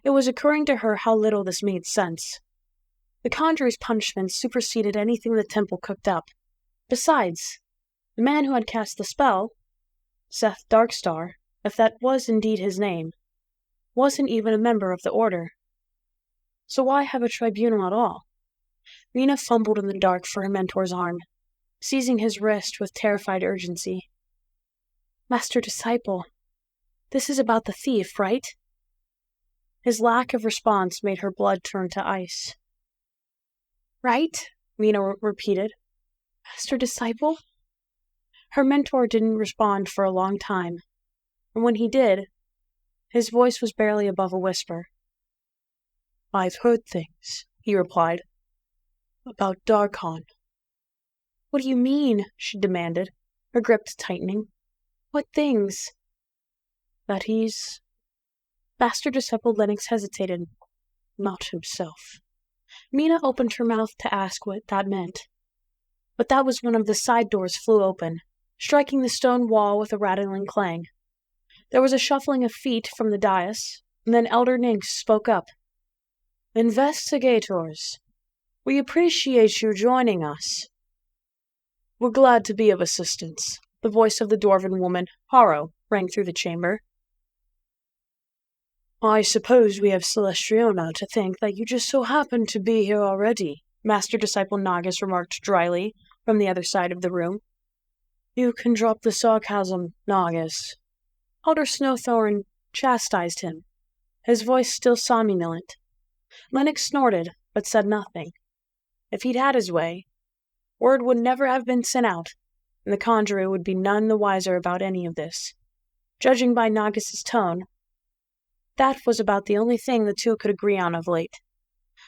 It was occurring to her how little this made sense. The conjurer's punishment superseded anything the temple cooked up. Besides, the man who had cast the spell, Seth Darkstar, if that was indeed his name, wasn't even a member of the order. So why have a tribunal at all? Mina fumbled in the dark for her mentor's arm, seizing his wrist with terrified urgency. Master-disciple, this is about the thief, right? His lack of response made her blood turn to ice. Right? Mina repeated. Master-disciple? Her mentor didn't respond for a long time, and when he did, his voice was barely above a whisper. I've heard things, he replied, about Darcon. What do you mean? She demanded, her grip tightening. What things? That he's... Master-disciple Lennox hesitated. Not himself. Mina opened her mouth to ask what that meant. But that was when one of the side doors flew open, striking the stone wall with a rattling clang. There was a shuffling of feet from the dais, and then Elder Nynx spoke up. Investigators, we appreciate you joining us. We're glad to be of assistance. The voice of the dwarven woman, Haro, rang through the chamber. I suppose we have Celestriona to thank that you just so happen to be here already, Master-disciple Nagus remarked dryly from the other side of the room. You can drop the sarcasm, Nagus. Elder Snowthorn chastised him, his voice still somnolent. Lennox snorted, but said nothing. If he'd had his way, word would never have been sent out, and the conjurer would be none the wiser about any of this. Judging by Nagus's tone, that was about the only thing the two could agree on of late.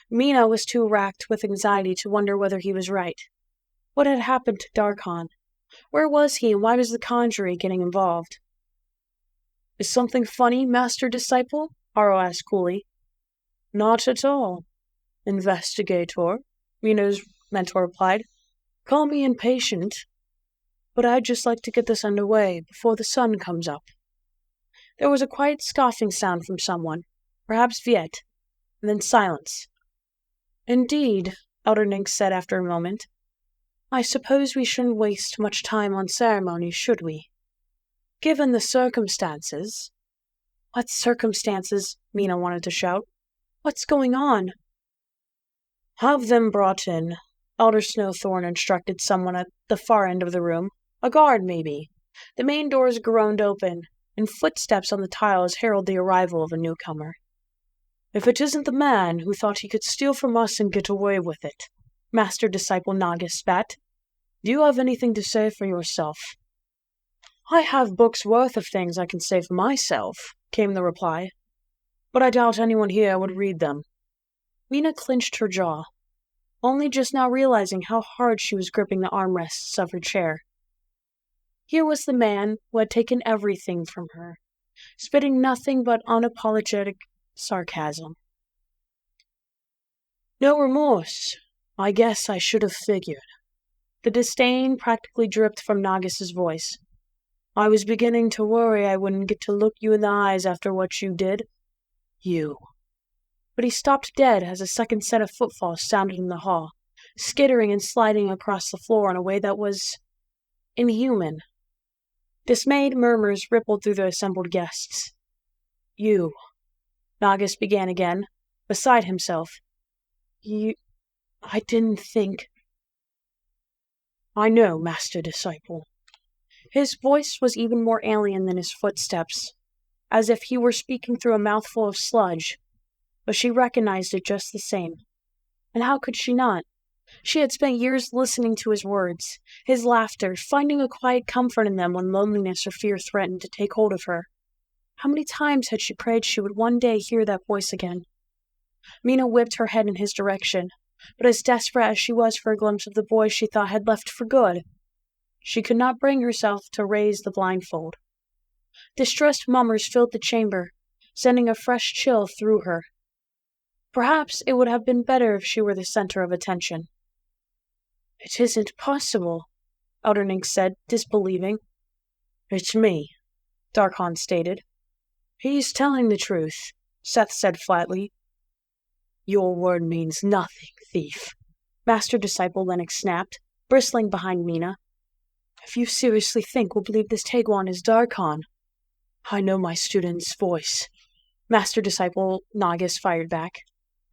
Mina was too racked with anxiety to wonder whether he was right. What had happened to Darcon? Where was he, and why was the conjurer getting involved? Is something funny, Master-disciple? Haro asked coolly. Not at all. Investigator, Mina's mentor replied. Call me impatient, but I'd just like to get this underway before the sun comes up. There was a quiet scoffing sound from someone, perhaps Viet, and then silence. Indeed, Elder Nynx said after a moment. I suppose we shouldn't waste much time on ceremony, should we? Given the circumstances... What circumstances? Mina wanted to shout. What's going on? Have them brought in. Elder Snowthorn instructed someone at the far end of the room. A guard, maybe. The main doors groaned open, and footsteps on the tiles herald the arrival of a newcomer. If it isn't the man who thought he could steal from us and get away with it, Master-disciple Nagus spat. Do you have anything to say for yourself? I have books worth of things I can say for myself, came the reply, but I doubt anyone here would read them. Mina clenched her jaw, only just now realizing how hard she was gripping the armrests of her chair. Here was the man who had taken everything from her, spitting nothing but unapologetic sarcasm. No remorse. I guess I should have figured. The disdain practically dripped from Nagus's voice. I was beginning to worry I wouldn't get to look you in the eyes after what you did. You. But he stopped dead as a second set of footfalls sounded in the hall, skittering and sliding across the floor in a way that was inhuman. Dismayed murmurs rippled through the assembled guests. You. Nagus began again, beside himself. I didn't think. I know, Master Disciple. His voice was even more alien than his footsteps, as if he were speaking through a mouthful of sludge, but she recognized it just the same. And how could she not? She had spent years listening to his words, his laughter, finding a quiet comfort in them when loneliness or fear threatened to take hold of her. How many times had she prayed she would one day hear that voice again? Mina whipped her head in his direction, but as desperate as she was for a glimpse of the boy she thought had left for good, she could not bring herself to raise the blindfold. Distressed murmurs filled the chamber, sending a fresh chill through her. Perhaps it would have been better if she were the center of attention. It isn't possible, Elderning said, disbelieving. It's me, Darcon stated. He's telling the truth, Seth said flatly. Your word means nothing, thief, Master Disciple Lennox snapped, bristling behind Mina. If you seriously think we'll believe this Taguan is Darcon, I know my student's voice, Master Disciple Nagus fired back,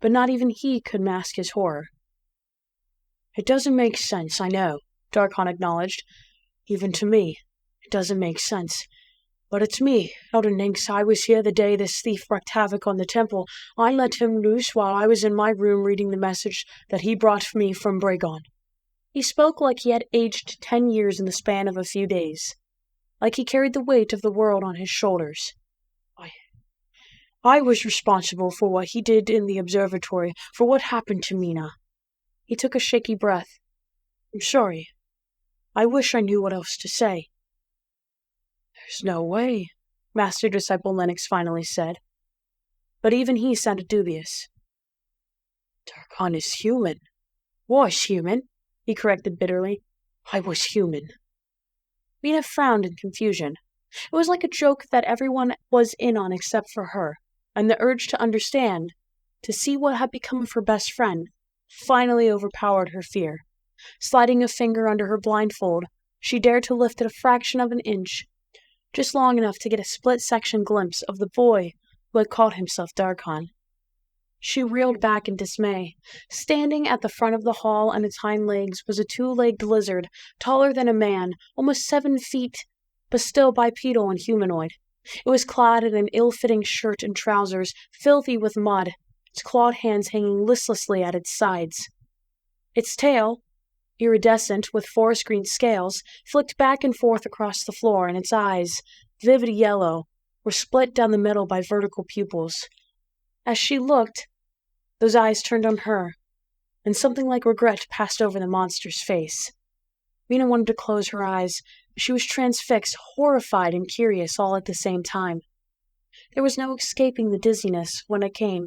but not even he could mask his horror. It doesn't make sense, I know, Darcon acknowledged. Even to me, it doesn't make sense. But it's me, Elder Ninx. I was here the day this thief wreaked havoc on the temple. I let him loose while I was in my room reading the message that he brought me from Bragon. He spoke like he had aged 10 years in the span of a few days, like he carried the weight of the world on his shoulders. I was responsible for what he did in the observatory, for what happened to Mina. He took a shaky breath. I'm sorry. I wish I knew what else to say. There's no way, Master Disciple Lennox finally said. But even he sounded dubious. Darcon is human. Was human, he corrected bitterly. I was human. Mina frowned in confusion. It was like a joke that everyone was in on except for her, and the urge to understand, to see what had become of her best friend, finally overpowered her fear. Sliding a finger under her blindfold, she dared to lift it a fraction of an inch, just long enough to get a split-section glimpse of the boy who had called himself Darcon. She reeled back in dismay. Standing at the front of the hall on its hind legs was a two-legged lizard, taller than a man, almost 7 feet, but still bipedal and humanoid. It was clad in an ill-fitting shirt and trousers, filthy with mud, its clawed hands hanging listlessly at its sides. Its tail, iridescent with forest-green scales, flicked back and forth across the floor, and its eyes, vivid yellow, were split down the middle by vertical pupils. As she looked, those eyes turned on her, and something like regret passed over the monster's face. Mina wanted to close her eyes, but she was transfixed, horrified and curious all at the same time. There was no escaping the dizziness when it came,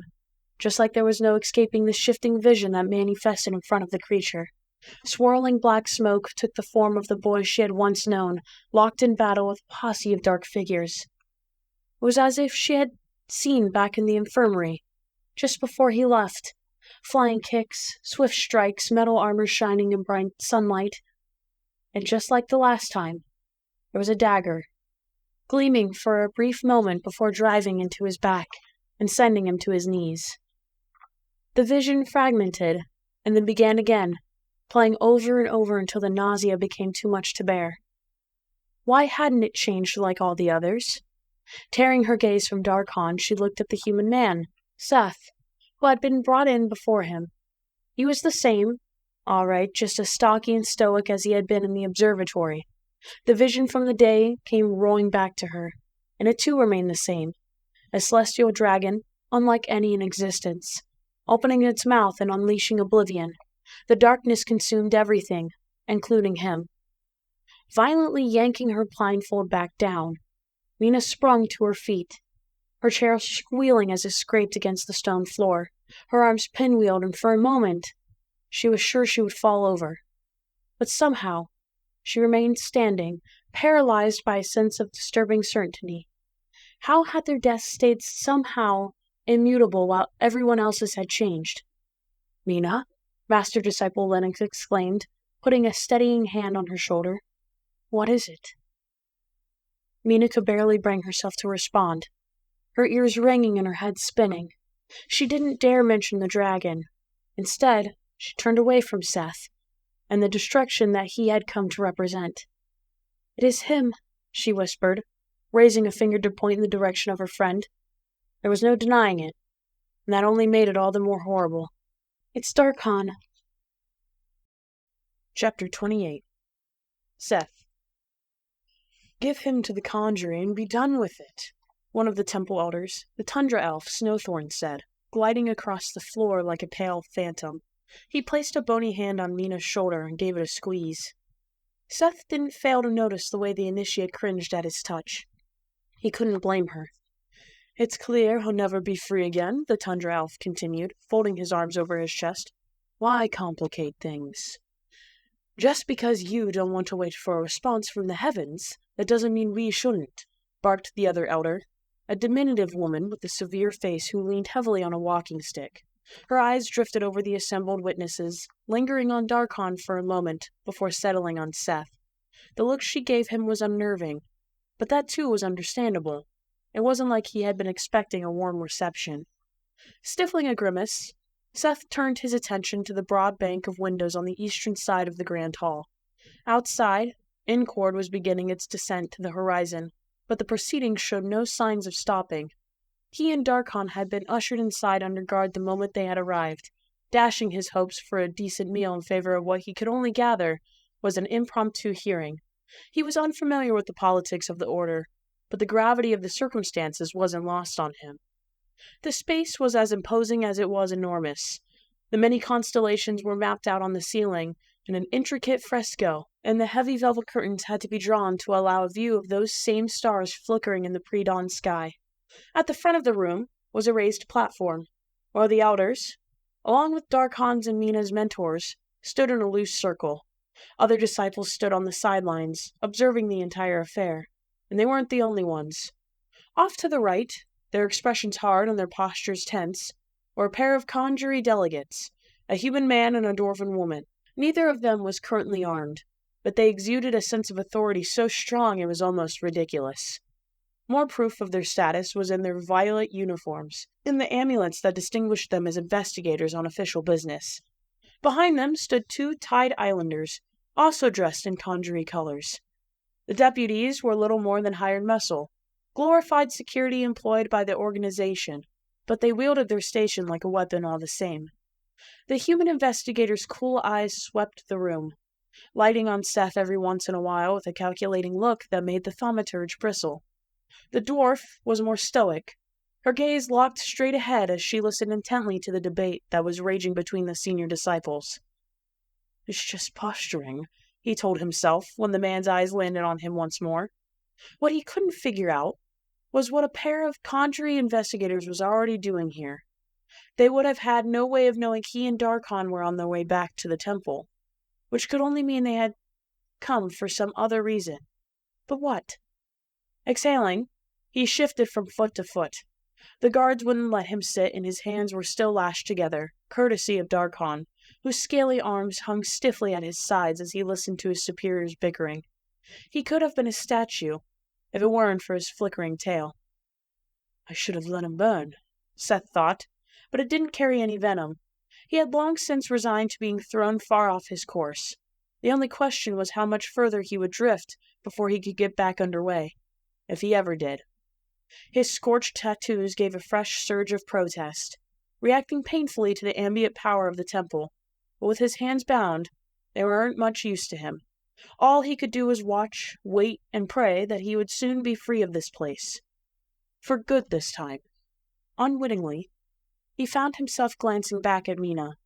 just like there was no escaping the shifting vision that manifested in front of the creature. Swirling black smoke took the form of the boy she had once known, locked in battle with a posse of dark figures. It was as if she had seen back in the infirmary, just before he left. Flying kicks, swift strikes, metal armor shining in bright sunlight. And just like the last time, there was a dagger, gleaming for a brief moment before driving into his back and sending him to his knees. The vision fragmented, and then began again, playing over and over until the nausea became too much to bear. Why hadn't it changed like all the others? Tearing her gaze from Darcon, she looked at the human man, Seth, who had been brought in before him. He was the same, all right, just as stocky and stoic as he had been in the observatory. The vision from the day came roaring back to her, and it too remained the same, a celestial dragon, unlike any in existence, opening its mouth and unleashing oblivion. The darkness consumed everything, including him. Violently yanking her blindfold back down, Mina sprung to her feet, her chair squealing as it scraped against the stone floor, her arms pinwheeled, and for a moment she was sure she would fall over. But somehow she remained standing, paralyzed by a sense of disturbing certainty. How had their deaths stayed somehow immutable while everyone else's had changed? "Mina," Master Disciple Lennox exclaimed, putting a steadying hand on her shoulder. "What is it?" Mina could barely bring herself to respond, her ears ringing and her head spinning. She didn't dare mention the dragon. Instead, she turned away from Seth and the destruction that he had come to represent. "It is him," she whispered, raising a finger to point in the direction of her friend. There was no denying it, and that only made it all the more horrible. "It's Darcon." Chapter 28. Seth. "Give him to the conjurer and be done with it," one of the temple elders, the tundra elf Snowthorn, said, gliding across the floor like a pale phantom. He placed a bony hand on Mina's shoulder and gave it a squeeze. Seth didn't fail to notice the way the initiate cringed at his touch. He couldn't blame her. "It's clear he'll never be free again," the tundra elf continued, folding his arms over his chest. "Why complicate things? Just because you don't want to wait for a response from the heavens, that doesn't mean we shouldn't," barked the other elder, a diminutive woman with a severe face who leaned heavily on a walking stick. Her eyes drifted over the assembled witnesses, lingering on Darcon for a moment before settling on Seth. The look she gave him was unnerving, but that too was understandable. It wasn't like he had been expecting a warm reception. Stifling a grimace, Seth turned his attention to the broad bank of windows on the eastern side of the grand hall. Outside, Incord was beginning its descent to the horizon, but the proceedings showed no signs of stopping. He and Darcon had been ushered inside under guard the moment they had arrived, dashing his hopes for a decent meal in favor of what he could only gather was an impromptu hearing. He was unfamiliar with the politics of the order, but the gravity of the circumstances wasn't lost on him. The space was as imposing as it was enormous. The many constellations were mapped out on the ceiling in an intricate fresco, and the heavy velvet curtains had to be drawn to allow a view of those same stars flickering in the pre-dawn sky. At the front of the room was a raised platform, while the elders, along with Darcon's and Mina's mentors, stood in a loose circle. Other disciples stood on the sidelines, observing the entire affair, and they weren't the only ones. Off to the right, their expressions hard and their postures tense, were a pair of conjury delegates, a human man and a dwarven woman. Neither of them was currently armed, but they exuded a sense of authority so strong it was almost ridiculous. More proof of their status was in their violet uniforms, in the amulets that distinguished them as investigators on official business. Behind them stood two Tide Islanders, also dressed in conjury colors. The deputies were little more than hired muscle, glorified security employed by the organization, but they wielded their station like a weapon all the same. The human investigator's cool eyes swept the room, lighting on Seth every once in a while with a calculating look that made the thaumaturge bristle. The dwarf was more stoic, her gaze locked straight ahead as she listened intently to the debate that was raging between the senior disciples. "It's just posturing," he told himself when the man's eyes landed on him once more. What he couldn't figure out was what a pair of conjury investigators was already doing here. They would have had no way of knowing he and Darcon were on their way back to the temple, which could only mean they had come for some other reason. But what? Exhaling, he shifted from foot to foot. The guards wouldn't let him sit, and his hands were still lashed together, courtesy of Darcon, whose scaly arms hung stiffly at his sides as he listened to his superiors bickering. He could have been a statue, if it weren't for his flickering tail. "I should have let him burn," Seth thought, but it didn't carry any venom. He had long since resigned to being thrown far off his course. The only question was how much further he would drift before he could get back underway, if he ever did. His scorched tattoos gave a fresh surge of protest, reacting painfully to the ambient power of the temple, but with his hands bound, they weren't much use to him. All he could do was watch, wait, and pray that he would soon be free of this place. For good this time. Unwittingly, he found himself glancing back at Mina,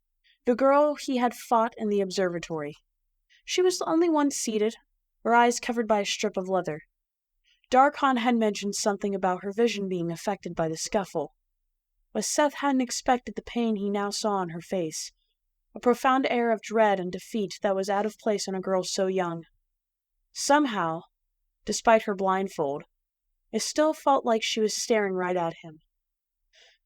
the girl he had fought in the observatory. She was the only one seated, her eyes covered by a strip of leather. Darcon had mentioned something about her vision being affected by the scuffle, but Seth hadn't expected the pain he now saw on her face, a profound air of dread and defeat that was out of place in a girl so young. Somehow, despite her blindfold. It still felt like she was staring right at him.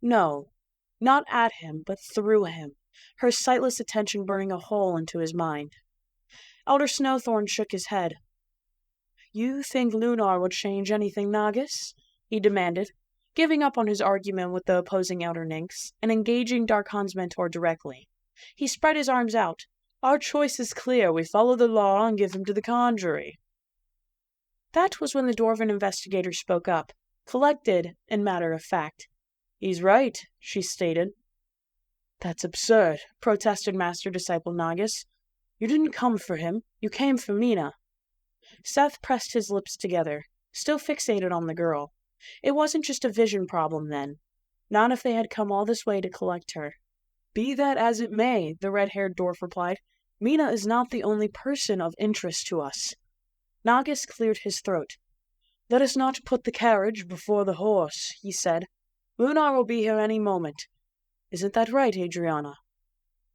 No, not at him, but through him, her sightless attention burning a hole into his mind. Elder Snowthorn shook his head. "You think Lunar would change anything, Nagus?" he demanded, giving up on his argument with the opposing Elder Nynx and engaging Darcon's mentor directly. He spread his arms out. "Our choice is clear. We follow the law and give him to the conjury." That was when the Dwarven investigator spoke up, collected and matter of fact. "He's right," she stated. "That's absurd," protested Master Disciple Nagus. "You didn't come for him. You came for Mina." Seth pressed his lips together, still fixated on the girl. It wasn't just a vision problem then. Not if they had come all this way to collect her. "Be that as it may," the red-haired dwarf replied, "Mina is not the only person of interest to us." Nagus cleared his throat. "Let us not put the carriage before the horse," he said. "Lunar will be here any moment. Isn't that right, Adriana?"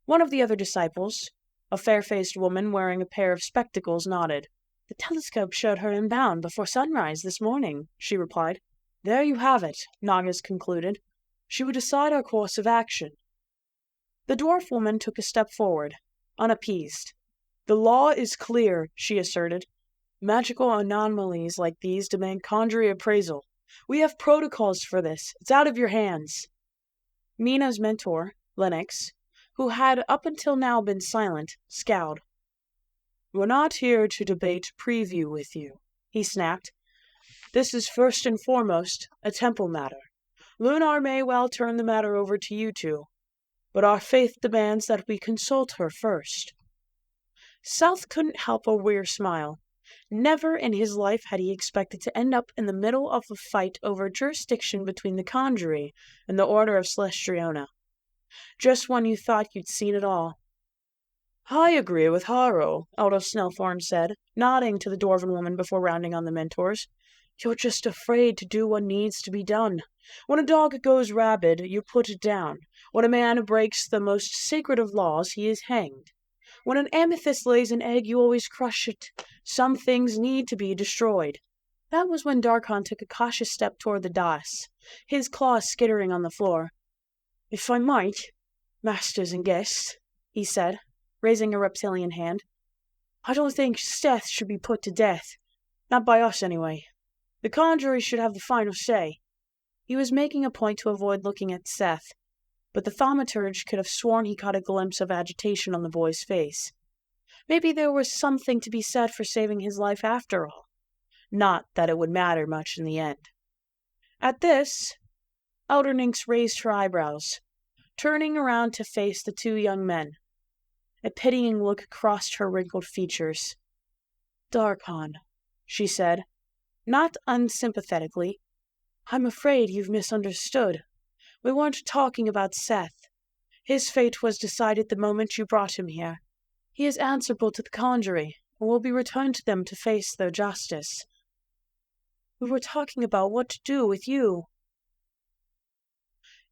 One of the other disciples, a fair-faced woman wearing a pair of spectacles, nodded. "The telescope showed her inbound before sunrise this morning," she replied. "There you have it," Nagus concluded. "She would decide our course of action." The dwarf woman took a step forward, unappeased. "The law is clear," she asserted. "Magical anomalies like these demand conjury appraisal. We have protocols for this. It's out of your hands." Mina's mentor, Lennox, who had up until now been silent, scowled. "We're not here to debate preview with you," he snapped. "This is first and foremost a temple matter. Lunar may well turn the matter over to you two, but our faith demands that we consult her first." South couldn't help a weird smile. Never in his life had he expected to end up in the middle of a fight over jurisdiction between the conjury and the Order of Celestriona. Just when you thought you'd seen it all. "I agree with Harrow," Elder Snellthorn said, nodding to the dwarven woman before rounding on the mentors. "You're just afraid to do what needs to be done. When a dog goes rabid, you put it down. When a man breaks the most sacred of laws, he is hanged. When an amethyst lays an egg, you always crush it. Some things need to be destroyed." That was when Darcon took a cautious step toward the dais, his claws skittering on the floor. "If I might, masters and guests," he said, raising a reptilian hand, "I don't think Seth should be put to death. Not by us, anyway. The conjury should have the final say." He was making a point to avoid looking at Seth, but the thaumaturge could have sworn he caught a glimpse of agitation on the boy's face. Maybe there was something to be said for saving his life after all. Not that it would matter much in the end. At this, Elder Nynx raised her eyebrows, turning around to face the two young men. A pitying look crossed her wrinkled features. "Darcon," she said, not unsympathetically, "I'm afraid you've misunderstood. We weren't talking about Seth. His fate was decided the moment you brought him here. He is answerable to the conjury, and will be returned to them to face their justice. We were talking about what to do with you."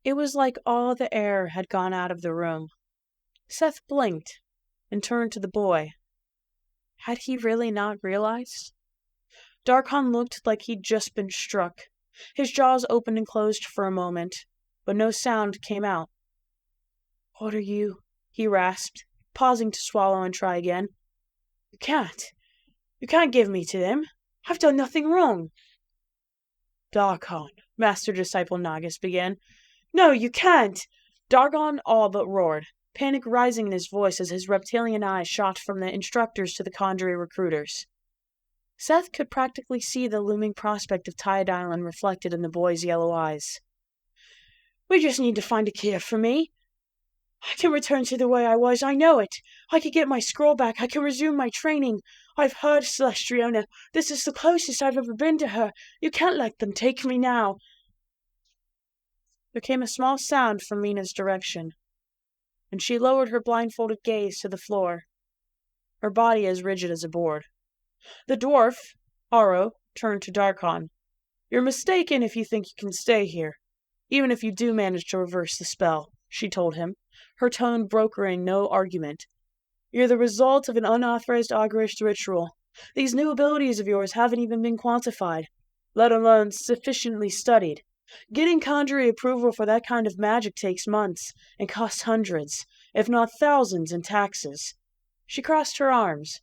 It was like all the air had gone out of the room. Seth blinked and turned to the boy. Had he really not realized? Darcon looked like he'd just been struck. His jaws opened and closed for a moment, but no sound came out. "What are you?" he rasped, pausing to swallow and try again. You can't give me to them. I've done nothing wrong." "Darcon," Master Disciple Nagus began. "No, you can't!" Darcon all but roared, panic rising in his voice as his reptilian eyes shot from the instructors to the conjury recruiters. Seth could practically see the looming prospect of Tide Island reflected in the boy's yellow eyes. "We just need to find a cure for me. I can return to the way I was, I know it. I can get my scroll back, I can resume my training. I've heard Celestriona. This is the closest I've ever been to her. You can't let them take me now." There came a small sound from Mina's direction, and she lowered her blindfolded gaze to the floor, her body as rigid as a board. The dwarf, Aro, turned to Darcon. "You're mistaken if you think you can stay here, even if you do manage to reverse the spell," she told him, her tone brokering no argument. "You're the result of an unauthorized augurist ritual. These new abilities of yours haven't even been quantified, let alone sufficiently studied. Getting conjurer approval for that kind of magic takes months and costs hundreds, if not thousands, in taxes. She crossed her arms.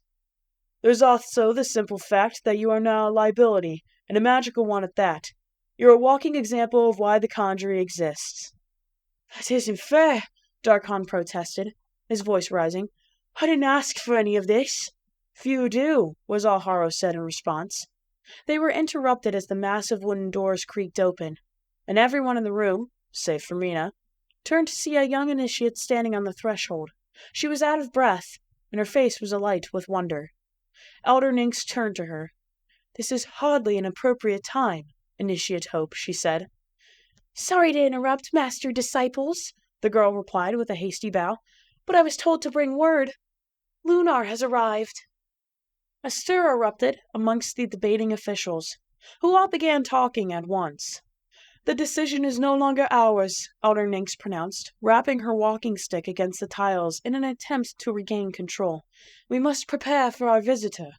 There's also the simple fact that you are now a liability, and a magical one at that. You're a walking example of why the conjurer exists. That isn't fair, Darcon protested, his voice rising. I didn't ask for any of this. Few do, was all Haro said in response. They were interrupted as the massive wooden doors creaked open, and everyone in the room, save for Mina, turned to see a young initiate standing on the threshold. She was out of breath, and her face was alight with wonder. Elder Nynx turned to her. This is hardly an appropriate time, Initiate Hope, she said. Sorry to interrupt, Master Disciples, the girl replied with a hasty bow, but I was told to bring word. Lunar has arrived. A stir erupted amongst the debating officials, who all began talking at once. The decision is no longer ours, Elder Nynx pronounced, rapping her walking stick against the tiles in an attempt to regain control. We must prepare for our visitor.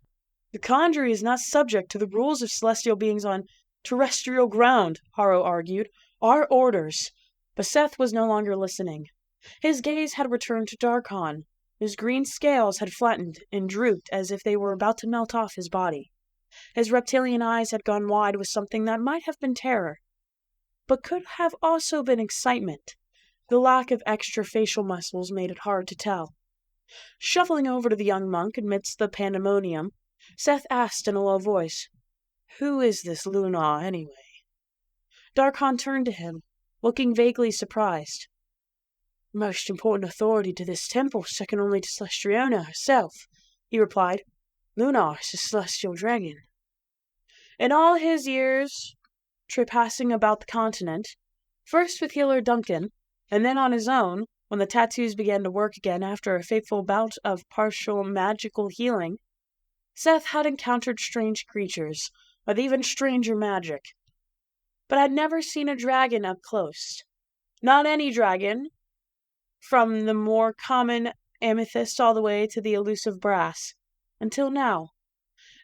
The conjurer is not subject to the rules of celestial beings on terrestrial ground, Haro argued. Our orders. But Seth was no longer listening. His gaze had returned to Darcon. His green scales had flattened and drooped as if they were about to melt off his body. His reptilian eyes had gone wide with something that might have been terror, but could have also been excitement. The lack of extra facial muscles made it hard to tell. Shuffling over to the young monk amidst the pandemonium, Seth asked in a low voice, Who is this Lunar, anyway? Darcon turned to him, looking vaguely surprised. Most important authority to this temple, second only to Celestriona herself, he replied. Lunar is a celestial dragon. In all his years traipsing about the continent, first with healer Duncan, and then on his own, when the tattoos began to work again after a fateful bout of partial magical healing, Seth had encountered strange creatures, with even stranger magic, but had never seen a dragon up close. Not any dragon, from the more common amethyst all the way to the elusive brass, until now.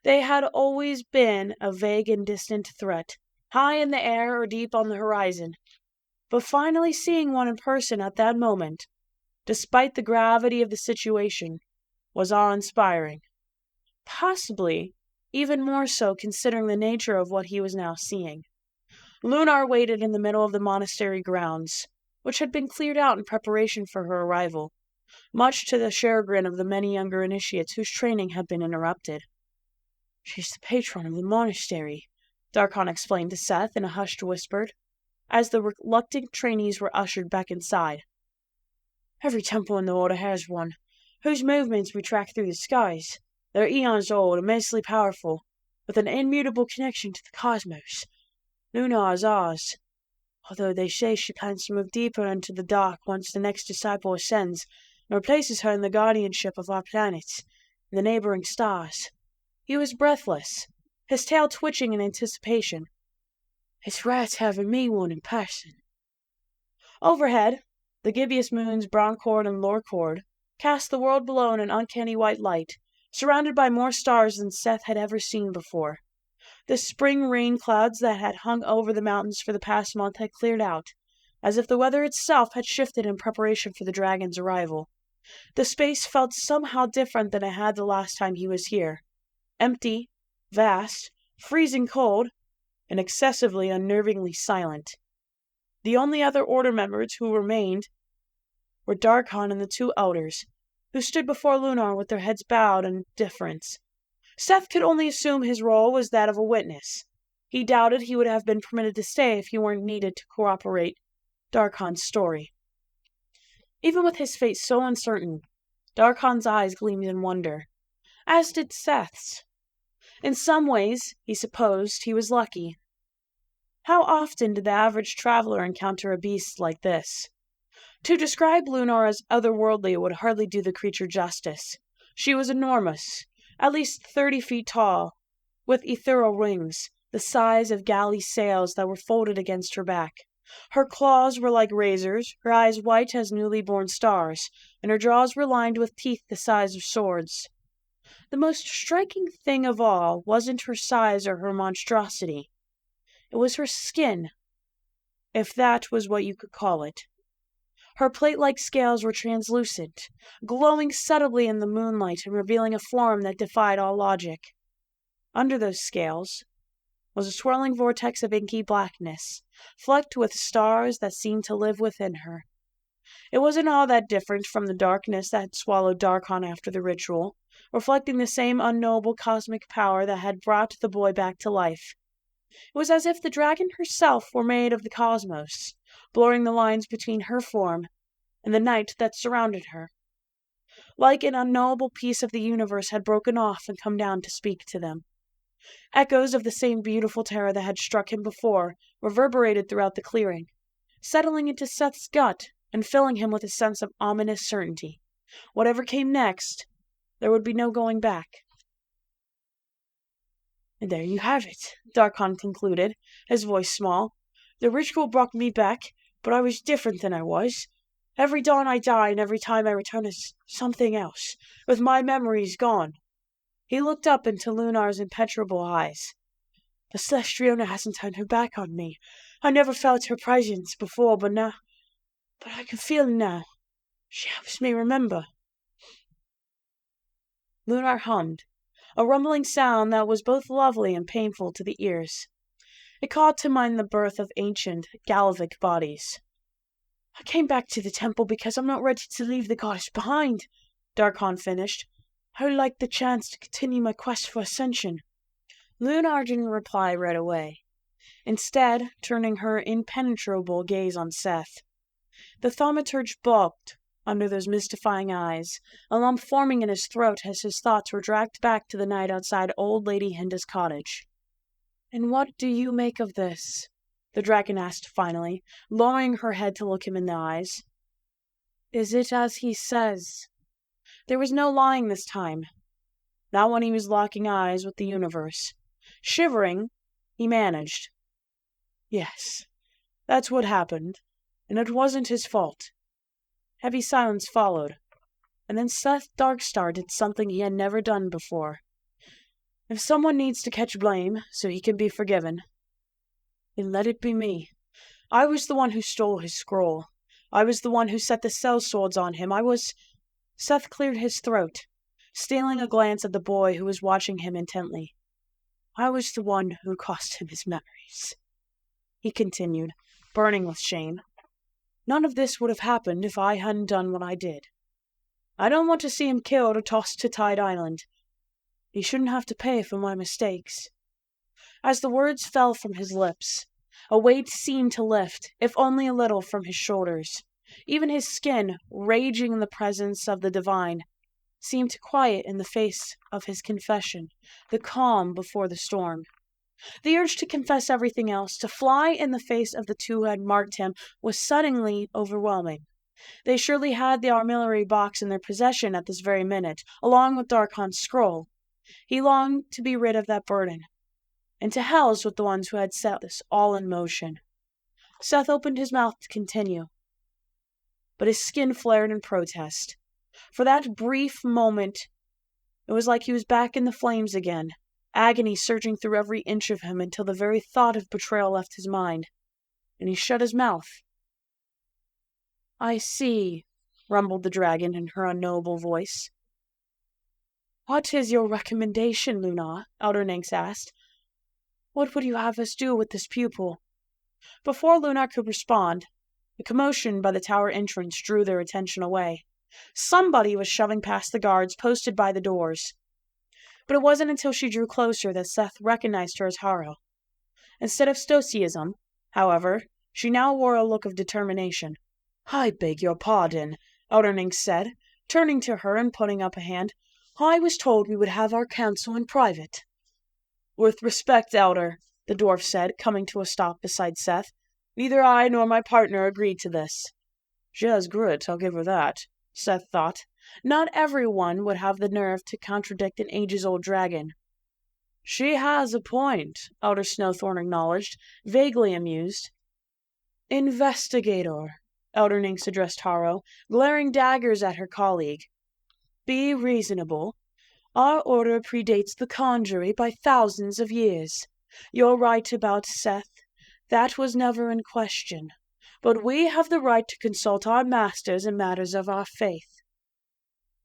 They had always been a vague and distant threat, high in the air or deep on the horizon. But finally seeing one in person at that moment, despite the gravity of the situation, was awe-inspiring. Possibly even more so considering the nature of what he was now seeing. Lunar waited in the middle of the monastery grounds, which had been cleared out in preparation for her arrival, much to the chagrin of the many younger initiates whose training had been interrupted. She's the patron of the monastery, Darcon explained to Seth in a hushed whisper, as the reluctant trainees were ushered back inside. Every temple in the order has one, whose movements we track through the skies. They're eons old, immensely powerful, with an immutable connection to the cosmos. Lunar is ours, although they say she plans to move deeper into the dark once the next disciple ascends and replaces her in the guardianship of our planets and the neighboring stars. He was breathless, his tail twitching in anticipation. It's rare to have me one in person. Overhead, the gibbous moons Broncord and Lorcord cast the world below in an uncanny white light, surrounded by more stars than Seth had ever seen before. The spring rain clouds that had hung over the mountains for the past month had cleared out, as if the weather itself had shifted in preparation for the dragon's arrival. The space felt somehow different than it had the last time he was here. Empty, vast, freezing cold, and excessively unnervingly silent. The only other order members who remained were Darcon and the two elders, who stood before Lunar with their heads bowed in deference. Seth could only assume his role was that of a witness. He doubted he would have been permitted to stay if he weren't needed to corroborate Darcon's story. Even with his fate so uncertain, Darcon's eyes gleamed in wonder, as did Seth's. In some ways, he supposed, he was lucky. How often did the average traveler encounter a beast like this? To describe Lunar as otherworldly would hardly do the creature justice. She was enormous, at least 30 feet tall, with ethereal wings, the size of galley sails that were folded against her back. Her claws were like razors, her eyes white as newly born stars, and her jaws were lined with teeth the size of swords. The most striking thing of all wasn't her size or her monstrosity. It was her skin, if that was what you could call it. Her plate-like scales were translucent, glowing subtly in the moonlight and revealing a form that defied all logic. Under those scales was a swirling vortex of inky blackness, flecked with stars that seemed to live within her. It wasn't all that different from the darkness that had swallowed Darcon after the ritual, reflecting the same unknowable cosmic power that had brought the boy back to life. It was as if the dragon herself were made of the cosmos, blurring the lines between her form and the night that surrounded her. Like an unknowable piece of the universe had broken off and come down to speak to them. Echoes of the same beautiful terror that had struck him before reverberated throughout the clearing, settling into Seth's gut and filling him with a sense of ominous certainty. Whatever came next, there would be no going back. And there you have it, Darcon concluded, his voice small. The ritual brought me back, but I was different than I was. Every dawn I die, and every time I return as something else, with my memories gone. He looked up into Lunar's impenetrable eyes. The Celestriona hasn't turned her back on me. I never felt her presence before, but I can feel it now. She helps me remember. Lunar hummed, a rumbling sound that was both lovely and painful to the ears. It called to mind the birth of ancient, Gallic bodies. I came back to the temple because I'm not ready to leave the goddess behind, Darcon finished. I would like the chance to continue my quest for ascension. Lunar didn't reply right away, instead turning her impenetrable gaze on Seth. The thaumaturge balked under those mystifying eyes, a lump forming in his throat as his thoughts were dragged back to the night outside old Lady Hinda's cottage. And what do you make of this? The dragon asked finally, lowering her head to look him in the eyes. Is it as he says? There was no lying this time, not when he was locking eyes with the universe. Shivering, he managed. Yes, that's what happened, and it wasn't his fault. Heavy silence followed, and then Seth Darkstar did something he had never done before. If someone needs to catch blame so he can be forgiven, then let it be me. I was the one who stole his scroll. I was the one who set the cell swords on him. Seth cleared his throat, stealing a glance at the boy who was watching him intently. I was the one who cost him his memories, he continued, burning with shame. None of this would have happened if I hadn't done what I did. I don't want to see him killed or tossed to Tide Island. He shouldn't have to pay for my mistakes. As the words fell from his lips, a weight seemed to lift, if only a little, from his shoulders. Even his skin, raging in the presence of the divine, seemed to quiet in the face of his confession, the calm before the storm. The urge to confess everything else, to fly in the face of the two who had marked him, was suddenly overwhelming. They surely had the armillary box in their possession at this very minute, along with Darcon's scroll. He longed to be rid of that burden, and to hells with the ones who had set this all in motion. Seth opened his mouth to continue, but his skin flared in protest. For that brief moment, it was like he was back in the flames again, agony surging through every inch of him until the very thought of betrayal left his mind, and he shut his mouth. I see, rumbled the dragon in her unknowable voice. What is your recommendation, Luna? Elder Nynx asked. What would you have us do with this pupil? Before Luna could respond, a commotion by the tower entrance drew their attention away. Somebody was shoving past the guards posted by the doors. But it wasn't until she drew closer that Seth recognized her as Haro. Instead of stoicism, however, she now wore a look of determination. I beg your pardon, Elder Nynx said, turning to her and putting up a hand. I was told we would have our council in private. With respect, Elder, the dwarf said, coming to a stop beside Seth. Neither I nor my partner agreed to this. She has grit, I'll give her that, Seth thought. Not everyone would have the nerve to contradict an ages-old dragon. She has a point, Elder Snowthorn acknowledged, vaguely amused. Investigator, Elder Nynx addressed Haro, glaring daggers at her colleague. Be reasonable. Our order predates the conjury by thousands of years. You're right about Seth. That was never in question. But we have the right to consult our masters in matters of our faith.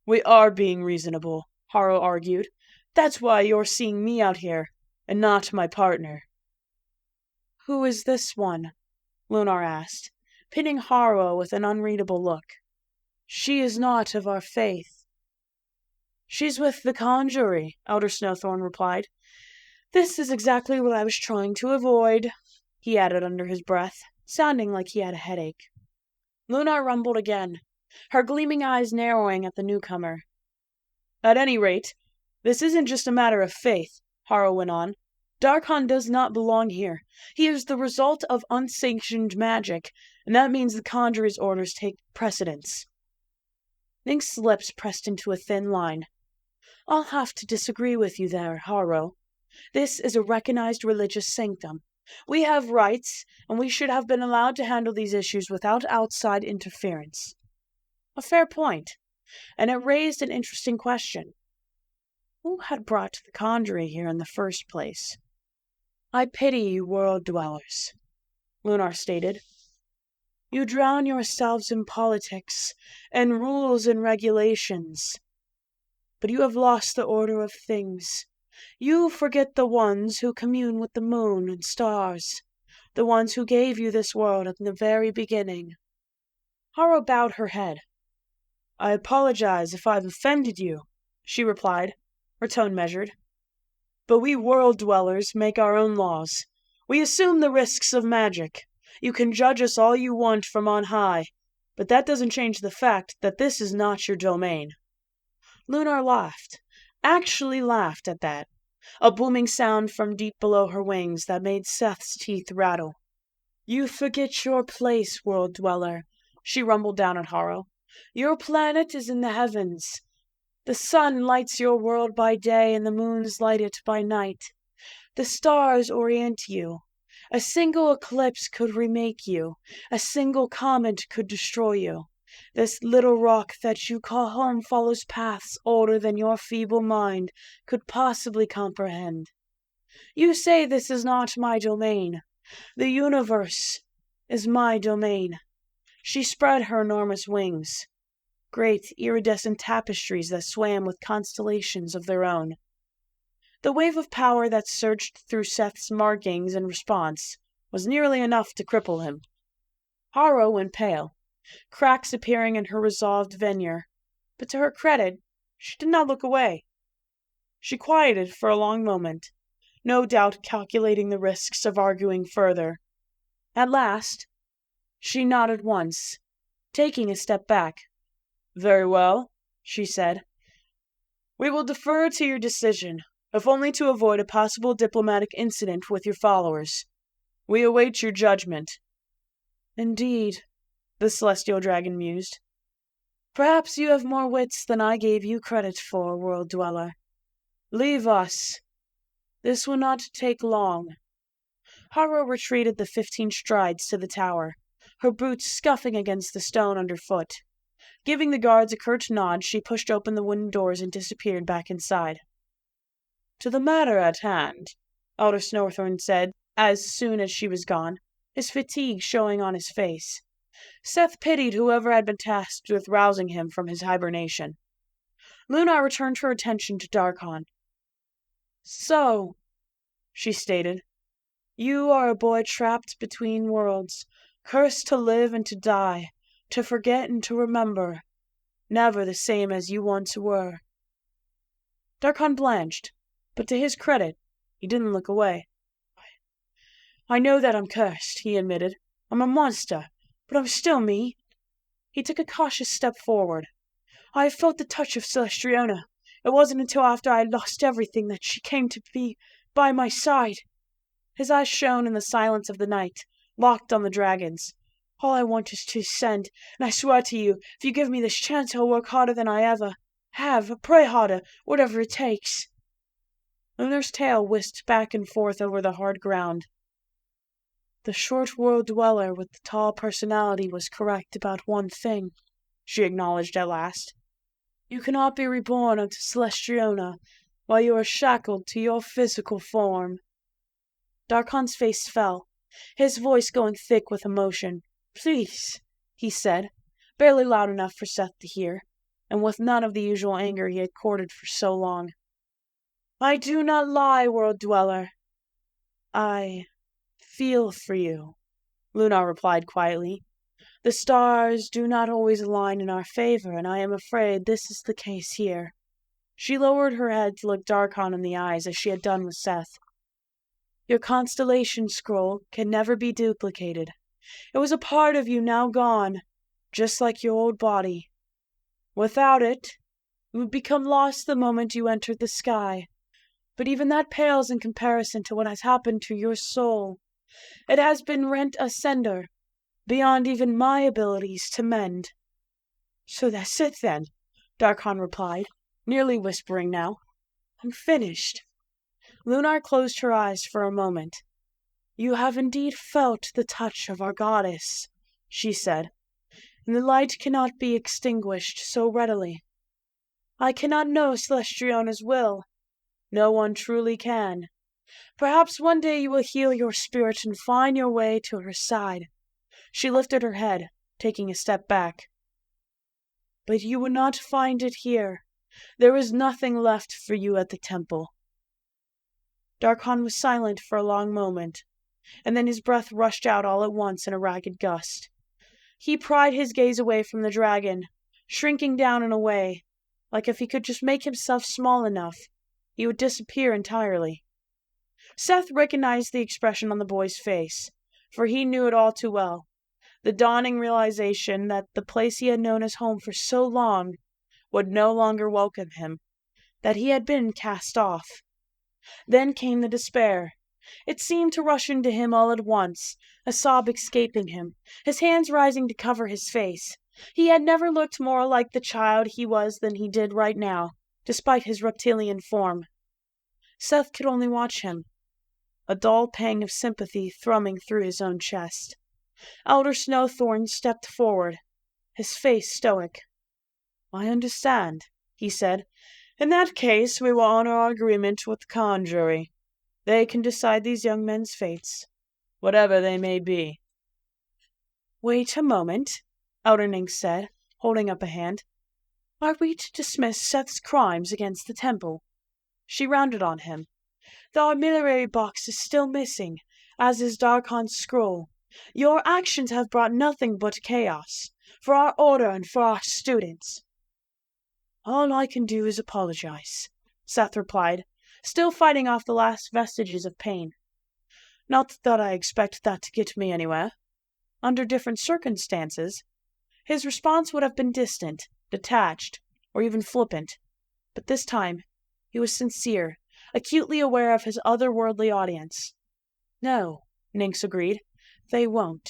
We are being reasonable, Harrow argued. That's why you're seeing me out here, and not my partner. Who is this one? Lunar asked, pinning Harrow with an unreadable look. She is not of our faith. She's with the conjury, Elder Snowthorn replied. This is exactly what I was trying to avoid, he added under his breath, sounding like he had a headache. Lunar rumbled again, her gleaming eyes narrowing at the newcomer. At any rate, this isn't just a matter of faith, Harrow went on. Darcon does not belong here. He is the result of unsanctioned magic, and that means the conjurer's orders take precedence. Nink's lips pressed into a thin line. I'll have to disagree with you there, Harrow. This is a recognized religious sanctum. We have rights, and we should have been allowed to handle these issues without outside interference. A fair point, and it raised an interesting question. Who had brought the conjurer here in the first place? I pity you, world dwellers, Lunar stated. You drown yourselves in politics, and rules and regulations. But you have lost the order of things. You forget the ones who commune with the moon and stars, the ones who gave you this world at the very beginning. Harrow bowed her head. I apologize if I've offended you, she replied, her tone measured. But we world dwellers make our own laws. We assume the risks of magic. You can judge us all you want from on high, but that doesn't change the fact that this is not your domain. Lunar laughed, actually laughed at that, a booming sound from deep below her wings that made Seth's teeth rattle. You forget your place, world dweller, she rumbled down at Harrow. Your planet is in the heavens. The sun lights your world by day and the moons light it by night. The stars orient you. A single eclipse could remake you. A single comet could destroy you. This little rock that you call home follows paths older than your feeble mind could possibly comprehend. You say this is not my domain. The universe is my domain. She spread her enormous wings, great iridescent tapestries that swam with constellations of their own. The wave of power that surged through Seth's markings in response was nearly enough to cripple him. Harrow went pale, cracks appearing in her resolved veneer, but to her credit, she did not look away. She quieted for a long moment, no doubt calculating the risks of arguing further. At last, she nodded once, taking a step back. Very well, she said. We will defer to your decision, if only to avoid a possible diplomatic incident with your followers. We await your judgment. Indeed, the celestial dragon mused. Perhaps you have more wits than I gave you credit for, world dweller. Leave us. This will not take long. Harrow retreated the 15 strides to the tower, her boots scuffing against the stone underfoot. Giving the guards a curt nod, she pushed open the wooden doors and disappeared back inside. To the matter at hand, Elder Snowthorn said, as soon as she was gone, his fatigue showing on his face. Seth pitied whoever had been tasked with rousing him from his hibernation. Luna returned her attention to Darcon. So, she stated, you are a boy trapped between worlds, cursed to live and to die, to forget and to remember, never the same as you once were. Darcon blanched, but to his credit, he didn't look away. I know that I'm cursed, he admitted. I'm a monster, but I'm still me. He took a cautious step forward. I have felt the touch of Celestriona. It wasn't until after I had lost everything that she came to be by my side. His eyes shone in the silence of the night, locked on the dragons. All I want is to ascend, and I swear to you, if you give me this chance, I'll work harder than I ever have, pray harder, whatever it takes. Lunar's tail whisked back and forth over the hard ground. The short world dweller with the tall personality was correct about one thing, she acknowledged at last. You cannot be reborn unto Celestriona while you are shackled to your physical form. Darcon's face fell, his voice going thick with emotion. Please, he said, barely loud enough for Seth to hear, and with none of the usual anger he had courted for so long. I do not lie, world dweller. I feel for you, Luna replied quietly. The stars do not always align in our favor, and I am afraid this is the case here. She lowered her head to look Darcon in the eyes as she had done with Seth. Your constellation scroll can never be duplicated. It was a part of you now gone, just like your old body. Without it, you would become lost the moment you entered the sky. But even that pales in comparison to what has happened to your soul. It has been rent asunder, beyond even my abilities to mend. So that's it then, Darcon replied, nearly whispering now. I'm finished. Lunar closed her eyes for a moment. You have indeed felt the touch of our goddess, she said, and the light cannot be extinguished so readily. I cannot know Celestriona's will. No one truly can. Perhaps one day you will heal your spirit and find your way to her side. She lifted her head, taking a step back. But you will not find it here. There is nothing left for you at the temple. Darcon was silent for a long moment, and then his breath rushed out all at once in a ragged gust. He pried his gaze away from the dragon, shrinking down and away, like if he could just make himself small enough, he would disappear entirely. Seth recognized the expression on the boy's face, for he knew it all too well. The dawning realization that the place he had known as home for so long would no longer welcome him, that he had been cast off. Then came the despair. It seemed to rush into him all at once, a sob escaping him, his hands rising to cover his face. He had never looked more like the child he was than he did right now, despite his reptilian form. Seth could only watch him, a dull pang of sympathy thrumming through his own chest. Elder Snowthorn stepped forward, his face stoic. I understand, he said. In that case, we will honor our agreement with the Khan jury. They can decide these young men's fates, whatever they may be. Wait a moment, Elder Ning said, holding up a hand. Are we to dismiss Seth's crimes against the temple? She rounded on him. The armillary box is still missing, as is Darcon's scroll. Your actions have brought nothing but chaos, for our order and for our students. All I can do is apologize, Seth replied, still fighting off the last vestiges of pain. Not that I expect that to get me anywhere. Under different circumstances, his response would have been distant, detached, or even flippant. But this time, he was sincere, acutely aware of his otherworldly audience. No, Nynx agreed. They won't.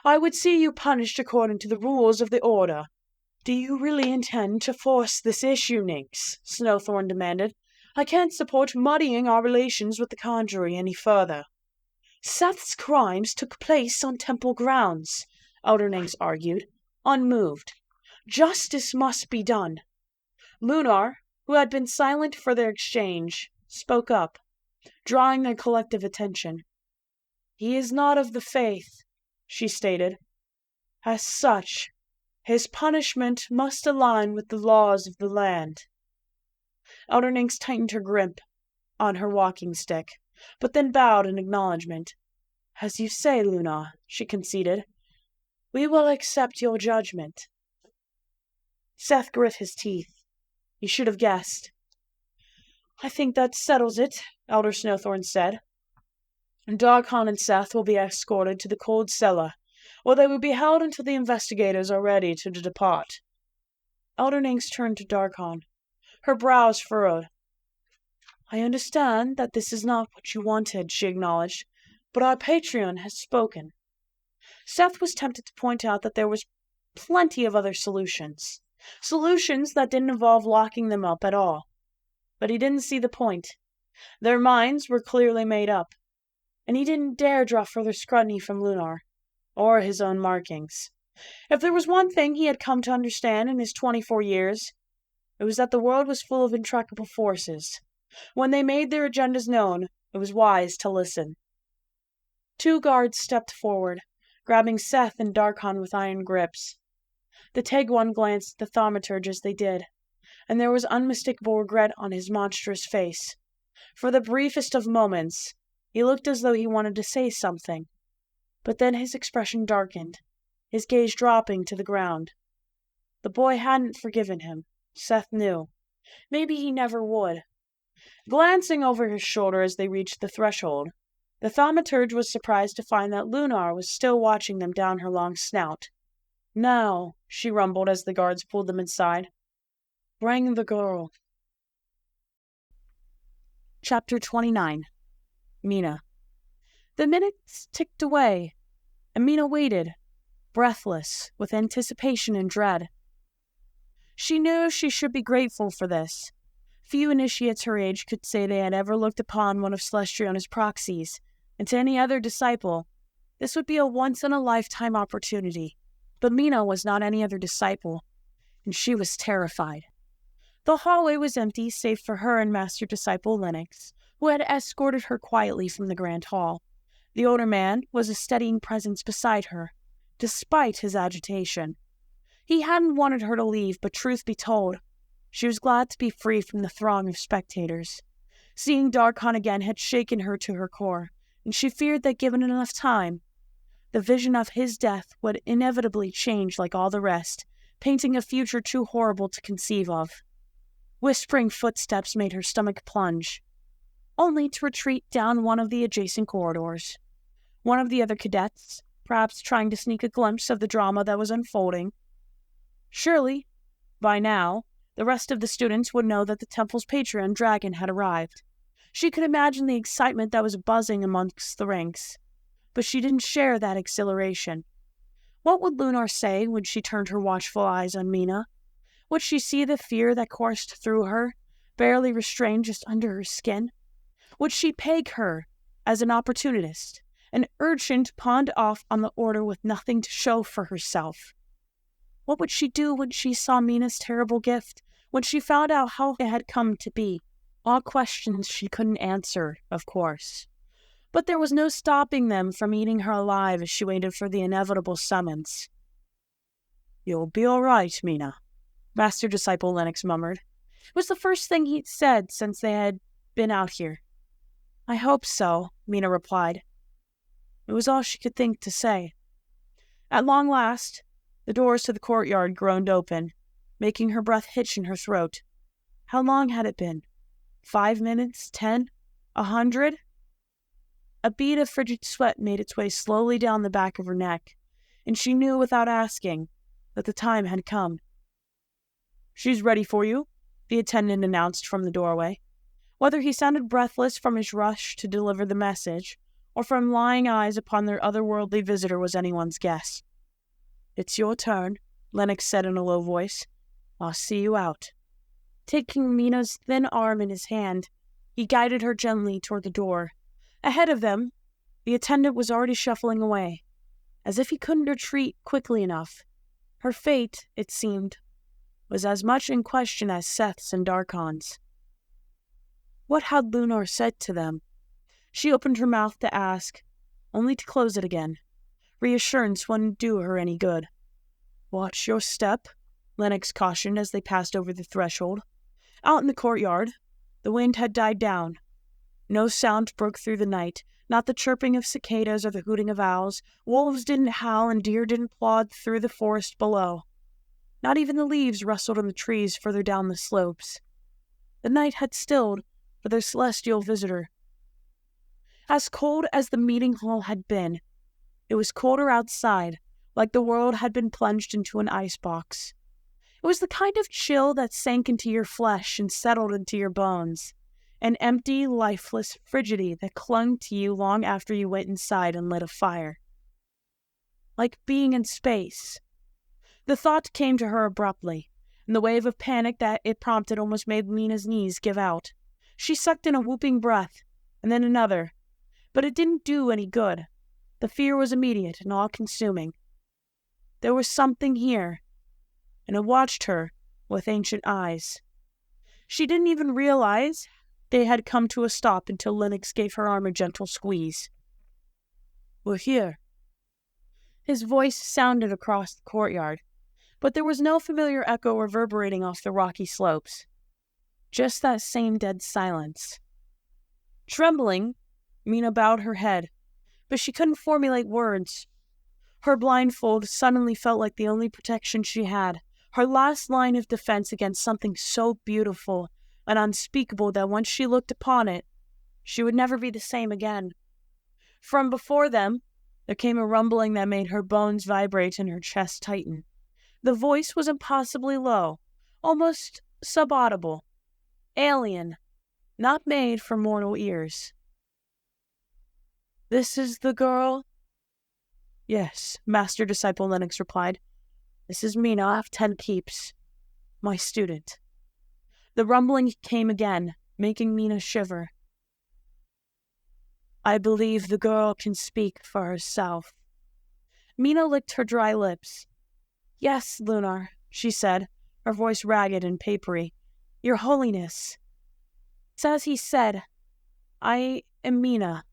I would see you punished according to the rules of the Order. Do you really intend to force this issue, Nynx? Snowthorn demanded. I can't support muddying our relations with the conjury any further. Seth's crimes took place on temple grounds, Elder Nynx argued, unmoved. Justice must be done. Lunar, who had been silent for their exchange, spoke up, drawing their collective attention. He is not of the faith, she stated. As such, his punishment must align with the laws of the land. Elder Nynx tightened her grip on her walking stick, but then bowed in acknowledgement. As you say, Luna, she conceded. We will accept your judgment. Seth grit his teeth. You should have guessed. I think that settles it, Elder Snowthorn said. Darcon and Seth will be escorted to the cold cellar, where they will be held until the investigators are ready to depart. Elder Nynx turned to Darcon, her brows furrowed. I understand that this is not what you wanted, she acknowledged, but our patron has spoken. Seth was tempted to point out that there was plenty of other solutions that didn't involve locking them up at all. But he didn't see the point. Their minds were clearly made up, and he didn't dare draw further scrutiny from Lunar, or his own markings. If there was one thing he had come to understand in his 24 years, It was that the world was full of intractable forces. When they made their agendas known, it was wise to listen. 2 guards stepped forward, grabbing Seth and Darcon with iron grips. The Tegwon glanced at the thaumaturge as they did, and there was unmistakable regret on his monstrous face. For the briefest of moments, he looked as though he wanted to say something, but then his expression darkened, his gaze dropping to the ground. The boy hadn't forgiven him, Seth knew. Maybe he never would. Glancing over his shoulder as they reached the threshold, the thaumaturge was surprised to find that Lunar was still watching them down her long snout. "Now," she rumbled as the guards pulled them inside. "Bring the girl." Chapter 29. Mina. The minutes ticked away, and Mina waited, breathless, with anticipation and dread. She knew she should be grateful for this. Few initiates her age could say they had ever looked upon one of Celestriona's proxies, and to any other disciple, this would be a once-in-a-lifetime opportunity. But Mina was not any other disciple, and she was terrified. The hallway was empty save for her and Master Disciple Lennox, who had escorted her quietly from the Grand Hall. The older man was a steadying presence beside her, despite his agitation. He hadn't wanted her to leave, but truth be told, she was glad to be free from the throng of spectators. Seeing Darcon again had shaken her to her core, and she feared that given enough time, the vision of his death would inevitably change like all the rest, painting a future too horrible to conceive of. Whispering footsteps made her stomach plunge, only to retreat down one of the adjacent corridors. One of the other cadets, perhaps trying to sneak a glimpse of the drama that was unfolding. Surely, by now, the rest of the students would know that the temple's patron dragon had arrived. She could imagine the excitement that was buzzing amongst the ranks, but she didn't share that exhilaration. What would Lunar say when she turned her watchful eyes on Mina? Would she see the fear that coursed through her, barely restrained just under her skin? Would she peg her as an opportunist, an urchin pawned off on the order with nothing to show for herself? What would she do when she saw Mina's terrible gift, when she found out how it had come to be? All questions she couldn't answer, of course. But there was no stopping them from eating her alive as she waited for the inevitable summons. "You'll be all right, Mina," Master Disciple Lennox murmured. It was the first thing he'd said since they had been out here. "I hope so," Mina replied. It was all she could think to say. At long last, the doors to the courtyard groaned open, making her breath hitch in her throat. How long had it been? 5 minutes? 10? 100? A bead of frigid sweat made its way slowly down the back of her neck, and she knew without asking that the time had come. "She's ready for you," the attendant announced from the doorway. Whether he sounded breathless from his rush to deliver the message, or from lying eyes upon their otherworldly visitor was anyone's guess. "It's your turn," Lennox said in a low voice. "I'll see you out." Taking Mina's thin arm in his hand, he guided her gently toward the door. Ahead of them, the attendant was already shuffling away, as if he couldn't retreat quickly enough. Her fate, it seemed, was as much in question as Seth's and Darcon's. What had Lunar said to them? She opened her mouth to ask, only to close it again. Reassurance wouldn't do her any good. "Watch your step," Lennox cautioned as they passed over the threshold. Out in the courtyard, the wind had died down. No sound broke through the night, not the chirping of cicadas or the hooting of owls. Wolves didn't howl and deer didn't plod through the forest below. Not even the leaves rustled in the trees further down the slopes. The night had stilled for their celestial visitor. As cold as the meeting hall had been, it was colder outside, like the world had been plunged into an icebox. It was the kind of chill that sank into your flesh and settled into your bones, an empty, lifeless frigidity that clung to you long after you went inside and lit a fire. Like being in space. The thought came to her abruptly, and the wave of panic that it prompted almost made Mina's knees give out. She sucked in a whooping breath, and then another, but it didn't do any good. The fear was immediate and all-consuming. There was something here, and it watched her with ancient eyes. She didn't even realize they had come to a stop until Lennox gave her arm a gentle squeeze. "We're here." His voice sounded across the courtyard, but there was no familiar echo reverberating off the rocky slopes. Just that same dead silence. Trembling, Mina bowed her head, but she couldn't formulate words. Her blindfold suddenly felt like the only protection she had, her last line of defense against something so beautiful and unspeakable that once she looked upon it, she would never be the same again. From before them, there came a rumbling that made her bones vibrate and her chest tighten. The voice was impossibly low, almost subaudible. Alien, not made for mortal ears. "This is the girl?" "Yes," Master Disciple Lennox replied. "This is Mina of 10 Keeps, my student." The rumbling came again, making Mina shiver. "I believe the girl can speak for herself." Mina licked her dry lips. "Yes, Lunar," she said, her voice ragged and papery. "Your Holiness." It's as he said, "I am Mina."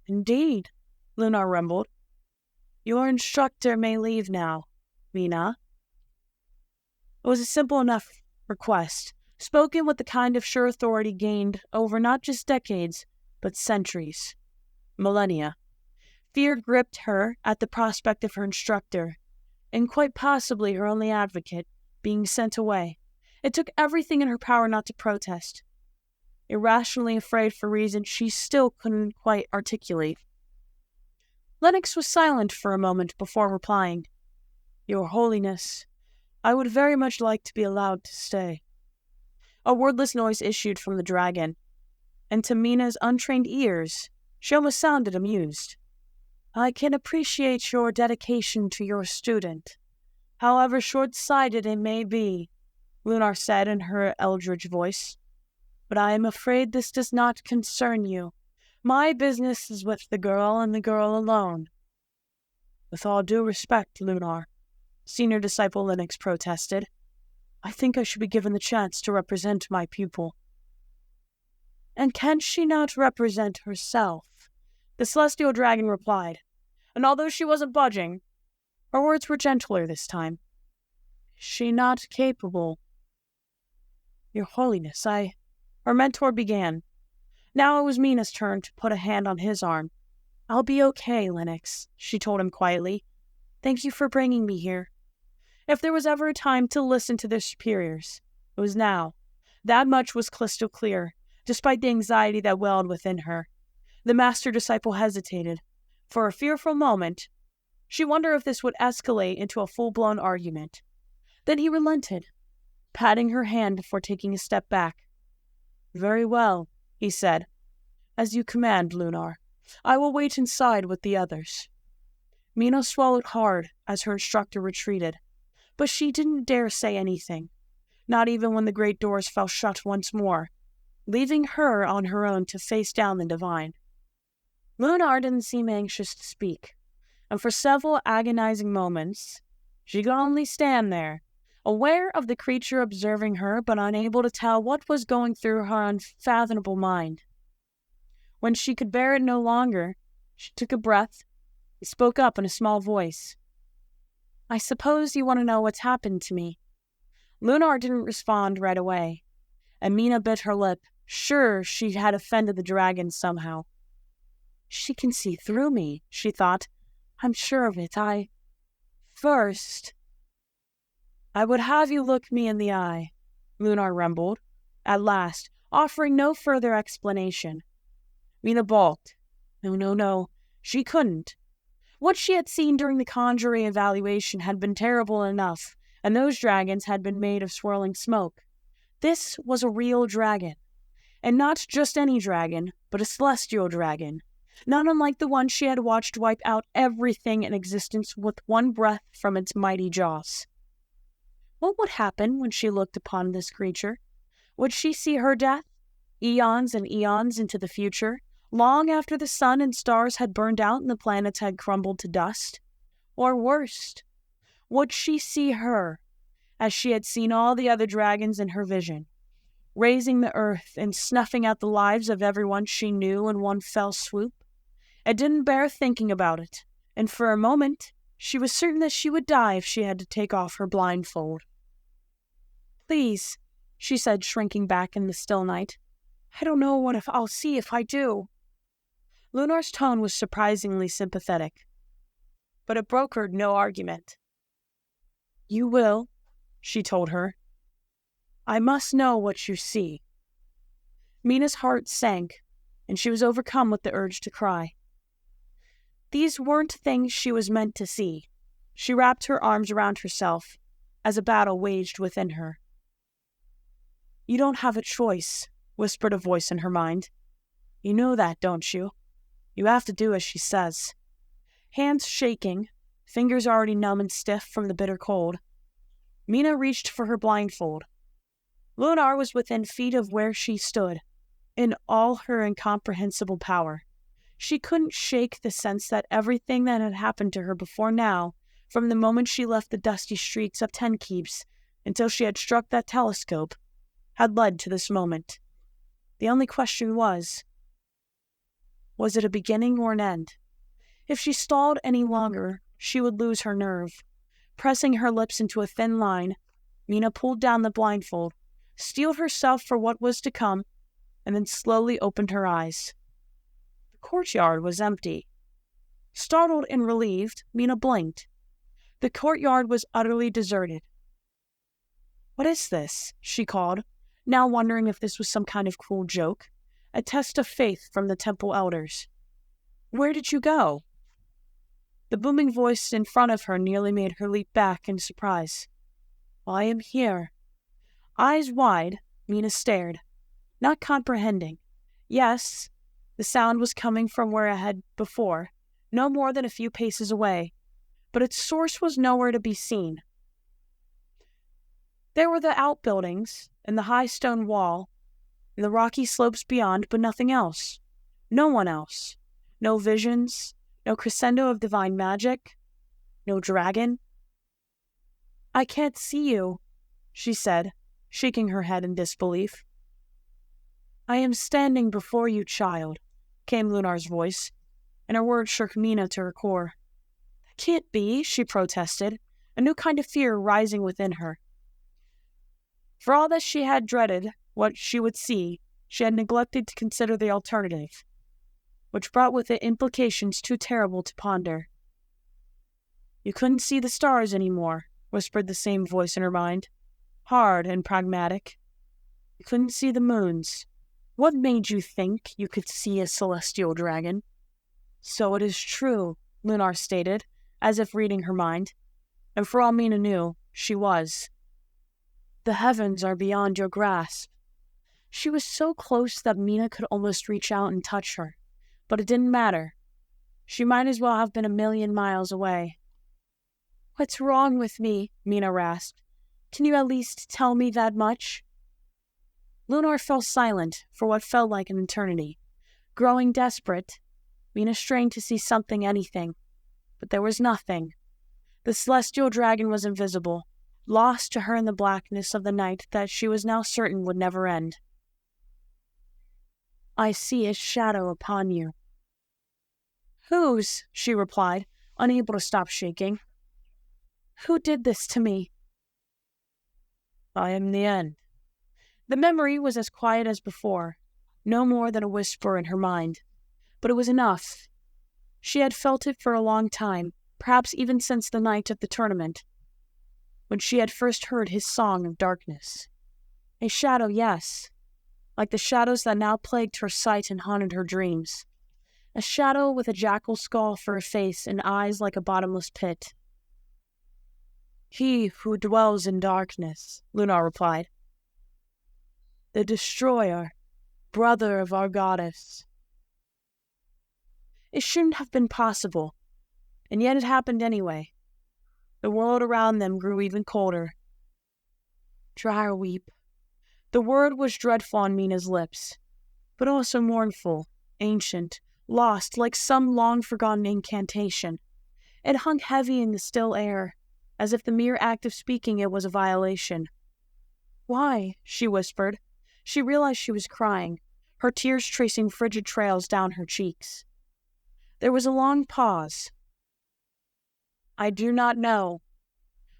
"Indeed," Lunar rumbled. "Your instructor may leave now, Mina." It was a simple enough request, spoken with the kind of sure authority gained over not just decades, but centuries, millennia. Fear gripped her at the prospect of her instructor, and quite possibly her only advocate, being sent away. It took everything in her power not to protest, irrationally afraid for reasons she still couldn't quite articulate. Lennox was silent for a moment before replying. "Your Holiness, I would very much like to be allowed to stay." A wordless noise issued from the dragon, and to Mina's untrained ears, she almost sounded amused. "I can appreciate your dedication to your student, however short-sighted it may be," Lunar said in her eldritch voice. "But I am afraid this does not concern you. My business is with the girl and the girl alone." "With all due respect, Lunar," Senior Disciple Lennox protested, "I think I should be given the chance to represent my pupil." "And can she not represent herself?" the celestial dragon replied, and although she wasn't budging, her words were gentler this time. "Is she not capable?" "Your Holiness, Her mentor began. Now it was Mina's turn to put a hand on his arm. "I'll be okay, Lennox," she told him quietly. "Thank you for bringing me here." If there was ever a time to listen to their superiors, it was now. That much was crystal clear, despite the anxiety that welled within her. The Master Disciple hesitated. For a fearful moment, she wondered if this would escalate into a full-blown argument. Then he relented, patting her hand before taking a step back. "Very well," he said. "As you command, Lunar. I will wait inside with the others." Mina swallowed hard as her instructor retreated, but she didn't dare say anything, not even when the great doors fell shut once more, leaving her on her own to face down the divine. Lunar didn't seem anxious to speak, and for several agonizing moments, she could only stand there, aware of the creature observing her but unable to tell what was going through her unfathomable mind. When she could bear it no longer, she took a breath and spoke up in a small voice. "I suppose you want to know what's happened to me." Lunar didn't respond right away, and Mina bit her lip, sure she had offended the dragon somehow. "She can see through me," she thought. "I'm sure of it. First, I would have you look me in the eye," Lunar rumbled, at last, offering no further explanation. Mina balked. No, she couldn't. What she had seen during the conjuring evaluation had been terrible enough, and those dragons had been made of swirling smoke. This was a real dragon, and not just any dragon, but a celestial dragon, not unlike the one she had watched wipe out everything in existence with one breath from its mighty jaws. What would happen when she looked upon this creature? Would she see her death, eons and eons into the future, long after the sun and stars had burned out and the planets had crumbled to dust? Or worse, would she see her, as she had seen all the other dragons in her vision, raising the earth and snuffing out the lives of everyone she knew in one fell swoop. It didn't bear thinking about it, and for a moment she was certain that she would die if she had to take off her blindfold. "Please," she said, shrinking back in the still night. "I don't know what I'll see if I do." Lunar's tone was surprisingly sympathetic, but it brokered no argument. "You will," she told her. "I must know what you see." Mina's heart sank, and she was overcome with the urge to cry. These weren't things she was meant to see. She wrapped her arms around herself as a battle waged within her. "You don't have a choice," whispered a voice in her mind. "You know that, don't you? You have to do as she says." Hands shaking, fingers already numb and stiff from the bitter cold, Mina reached for her blindfold. Lunar was within feet of where she stood, in all her incomprehensible power. She couldn't shake the sense that everything that had happened to her before now, from the moment she left the dusty streets of Ten Keeps until she had struck that telescope, had led to this moment. The only question was it a beginning or an end? If she stalled any longer, she would lose her nerve. Pressing her lips into a thin line, Mina pulled down the blindfold, steeled herself for what was to come, and then slowly opened her eyes. The courtyard was empty. Startled and relieved, Mina blinked. The courtyard was utterly deserted. "What is this?" she called, now wondering if this was some kind of cruel joke, a test of faith from the temple elders. "Where did you go?" The booming voice in front of her nearly made her leap back in surprise. "I am here." Eyes wide, Mina stared, not comprehending. Yes, the sound was coming from where it had before, no more than a few paces away, but its source was nowhere to be seen. There were the outbuildings and the high stone wall and the rocky slopes beyond, but nothing else. No one else. No visions, no crescendo of divine magic, no dragon. "I can't see you," she said, shaking her head in disbelief. "I am standing before you, child," came Lunar's voice, and her words shook Mina to her core. "That can't be," she protested, a new kind of fear rising within her. For all that she had dreaded what she would see, she had neglected to consider the alternative, which brought with it implications too terrible to ponder. "You couldn't see the stars anymore," whispered the same voice in her mind, hard and pragmatic. "You couldn't see the moons. What made you think you could see a celestial dragon?" "So it is true," Lunar stated, as if reading her mind, and for all Mina knew, she was. "The heavens are beyond your grasp." She was so close that Mina could almost reach out and touch her, but it didn't matter. She might as well have been a million miles away. "What's wrong with me?" Mina rasped. "Can you at least tell me that much?" Lunar fell silent for what felt like an eternity. Growing desperate, Mina strained to see something, anything, but there was nothing. The celestial dragon was invisible, lost to her in the blackness of the night that she was now certain would never end. "I see a shadow upon you." "Whose?" she replied, unable to stop shaking. "Who did this to me?" "I am the end." The memory was as quiet as before, no more than a whisper in her mind. But it was enough. She had felt it for a long time, perhaps even since the night of the tournament, when she had first heard his song of darkness. A shadow, yes, like the shadows that now plagued her sight and haunted her dreams. A shadow with a jackal skull for a face and eyes like a bottomless pit. "He who dwells in darkness," Lunar replied. "The destroyer, brother of our goddess." It shouldn't have been possible, and yet it happened anyway. The world around them grew even colder. "Dry weep." The word was dreadful on Mina's lips, but also mournful, ancient, lost like some long-forgotten incantation. It hung heavy in the still air, as if the mere act of speaking it was a violation. "Why?" she whispered. She realized she was crying, her tears tracing frigid trails down her cheeks. There was a long pause. "I do not know."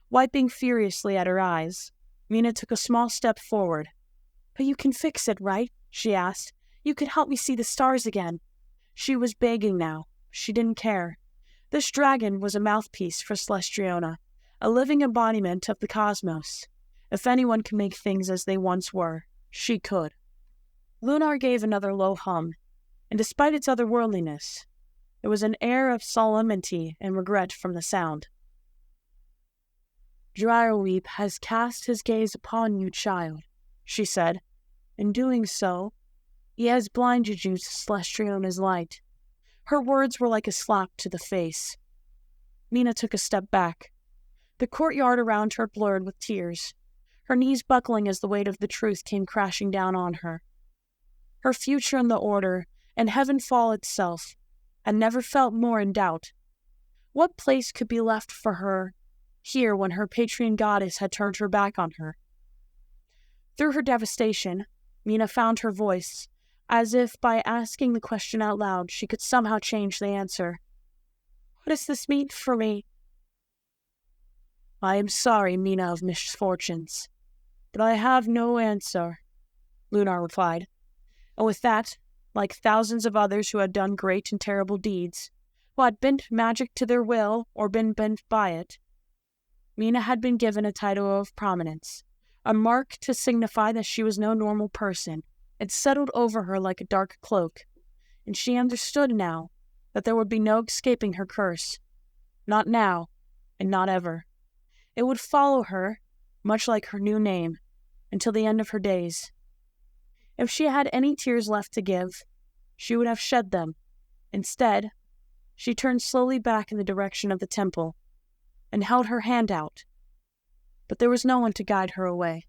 Wiping furiously at her eyes, Mina took a small step forward. "But you can fix it, right?" she asked. "You could help me see the stars again." She was begging now. She didn't care. This dragon was a mouthpiece for Celestriona, a living embodiment of the cosmos. If anyone could make things as they once were, she could. Lunar gave another low hum, and despite its otherworldliness, there was an air of solemnity and regret from the sound. "Dryweep has cast his gaze upon you, child," she said. "In doing so, he has blinded you to Celestriona's light." Her words were like a slap to the face. Mina took a step back. The courtyard around her blurred with tears, her knees buckling as the weight of the truth came crashing down on her. Her future in the Order, and Heavenfall itself, had never felt more in doubt. What place could be left for her here when her patron goddess had turned her back on her? Through her devastation, Mina found her voice, as if by asking the question out loud she could somehow change the answer. "What does this mean for me?" "I am sorry, Mina of misfortunes, but I have no answer," Lunar replied. And with that, like thousands of others who had done great and terrible deeds, who had bent magic to their will or been bent by it, Mina had been given a title of prominence, a mark to signify that she was no normal person. It settled over her like a dark cloak, and she understood now that there would be no escaping her curse. Not now, and not ever. It would follow her, much like her new name, until the end of her days. If she had any tears left to give, she would have shed them. Instead, she turned slowly back in the direction of the temple, and held her hand out. But there was no one to guide her away.